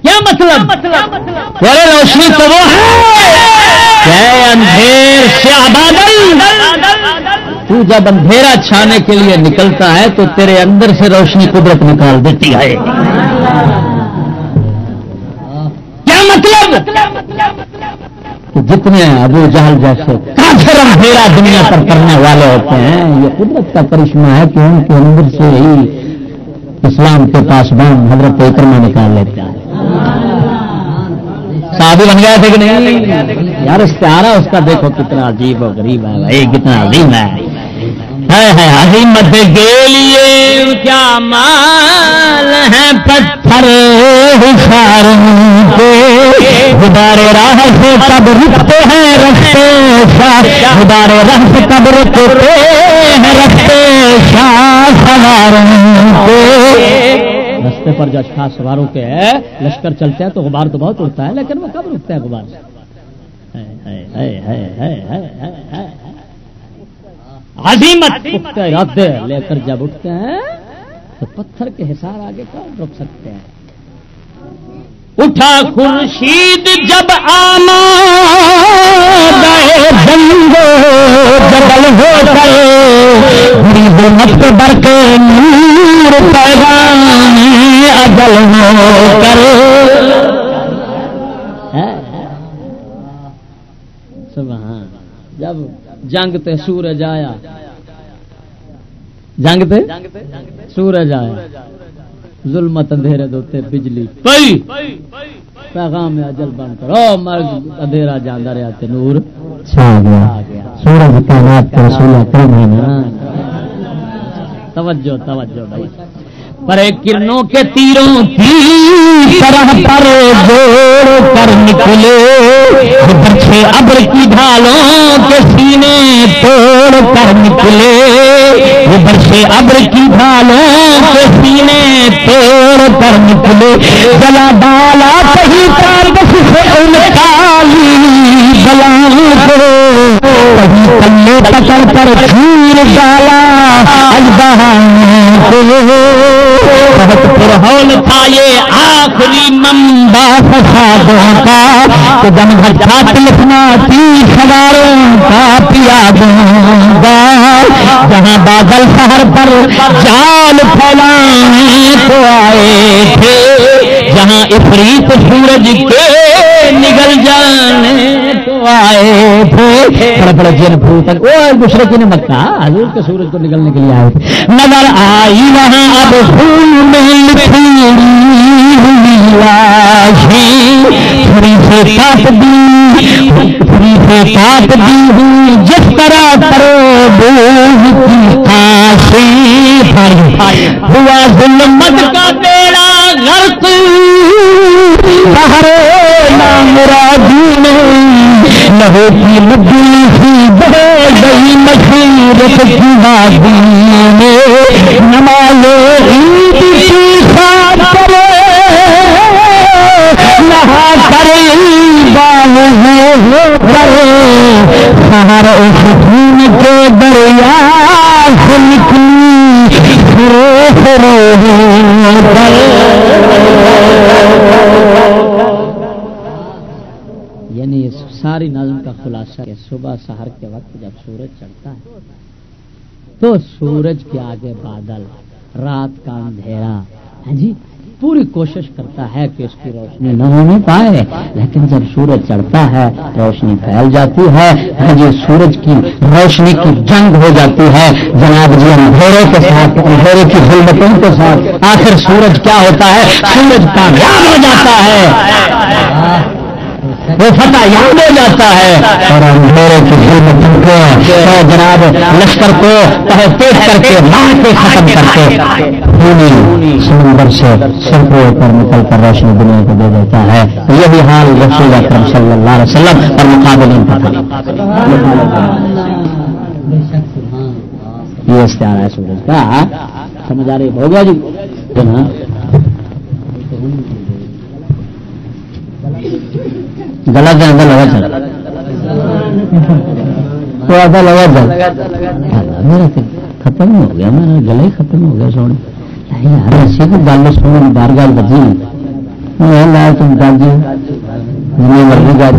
کیا مطلب روشنی تو وہ ہے اندھیر سیاہ بادل تو جب اندھیرا چھانے کے لیے نکلتا ہے تو تیرے اندر سے روشنی قدرت نکال دیتی ہے کیا مطلب کہ جتنے ابو جہل جیسے کافر اندھیرا دنیا پر کرنے والے ہوتے ہیں یہ قدرت کا کرشمہ ہے کہ ان کے اندر سے ہی اسلام کے پاسبان حضرت اکرمہ نکال لیتے ہیں صحابی بن گیا تھے کہ نہیں یار استعارہ اس کا دیکھو کتنا عجیب و غریب ہے بھائی کتنا عظیم ہے عظیمت کے لیے کیا مال ہے پتھر غبارے راہ سے کب رکتے ہیں رکھتے غبارے راہ سے کب رکتے ہیں رکھتے شاہ سواروں کو رستے پر جو اشخاص سواروں کے ہے لشکر چلتے ہیں تو غبار تو بہت اڑتا ہے لیکن وہ کب رکتا ہے غبار عظیمت ارادے لے کر جب اٹھتے ہیں تو پتھر کے حصار آگے کون رک سکتے ہیں اٹھا خورشید جب آماد بندو جبل ہو کر ظلمت بر کے نور پیغام اجل ہو کر سبحان جب جنگ تے سورج آیا جنگ تے سورج آیا ظلمت اندھیرے دوتے بجلی پئی پیغام اجل بن کر او مرگ اندھیرا جاندا رہیا تے نور چھا گیا سورج کائنات کا رسول اکرم ہے نا توجہ توجہ بھائی پر کرنوں کے تیروں کی طرح پر جوڑ کر نکلے بچے ابر کی ڈھالوں کے سینے توڑ کر نکلے وہ برشے ابر کی ڈھالوں کے سینے توڑ کر نکلے جلا ڈالا کہیں کاربس سے ان کالی بلاؤں کو کہیں کلے پکڑ کر چیر ڈالا بہت پرہول تھا یہ آخری منبع فسادوں کا کہ جب گھٹات لکھنا تھی سواروں کا پیا دوں گا جہاں بادل شہر پر جال پھیلانے کو آئے تھے جہاں عفریت سورج کے نگل جانے کو آئے تھے بڑے بڑے جن بھوت مشرقین مکہ حضور کے سورج کو نگلنے کے لیے آئے تھے نظر آئی وہاں اب خون میں لکھی لاشیں تھوڑی سے کاٹ دی ہوں جس طرح کرو بوجھ کی کاشیں ہوا ظلمت کا بیڑا غرق بہرے نامرادی میں لہو کی ندی سی بہ گئی مشورت کی وادی میں نماز عید کی ساتھ کرے نہا کرے بالو کرے سہر سکون کے دریا سے نکلی یعنی ساری نظم کا خلاصہ ہے صبح سحر کے وقت جب سورج چڑھتا ہے تو سورج کے آگے بادل رات کا اندھیرا جی پوری کوشش کرتا ہے کہ اس کی روشنی نہ ہونے پائے لیکن جب سورج چڑھتا ہے روشنی پھیل جاتی ہے جی سورج کی روشنی کی جنگ ہو جاتی ہے جناب جی اندھیرے کے ساتھ اندھیرے کی ظلمتوں کے ساتھ آخر سورج کیا ہوتا ہے سورج کامیاب ہو جاتا ہے وہ فتح یاد ہو جاتا ہے اور اندھیرے کی ظلمتوں کو جناب لشکر کو پیٹ کر کے مار کے ختم کر کے سمندر سے سڑکوں پر نکل کر روشنی دنیا کو دے دیتا ہے یہی حال رسول اکرم صلی اللہ علیہ وسلم اور مقابلین کا تھا یہ استعارہ ہے سورج کا سمجھ آ رہی ہو گیا جی گلا کے اندر لگا چل لگا چل میرا ختم ہو گیا میرا گلا ہی ختم ہو گیا سونے یار ایسی کو گل سننے بار گل بچی لا تم جی مرضی گل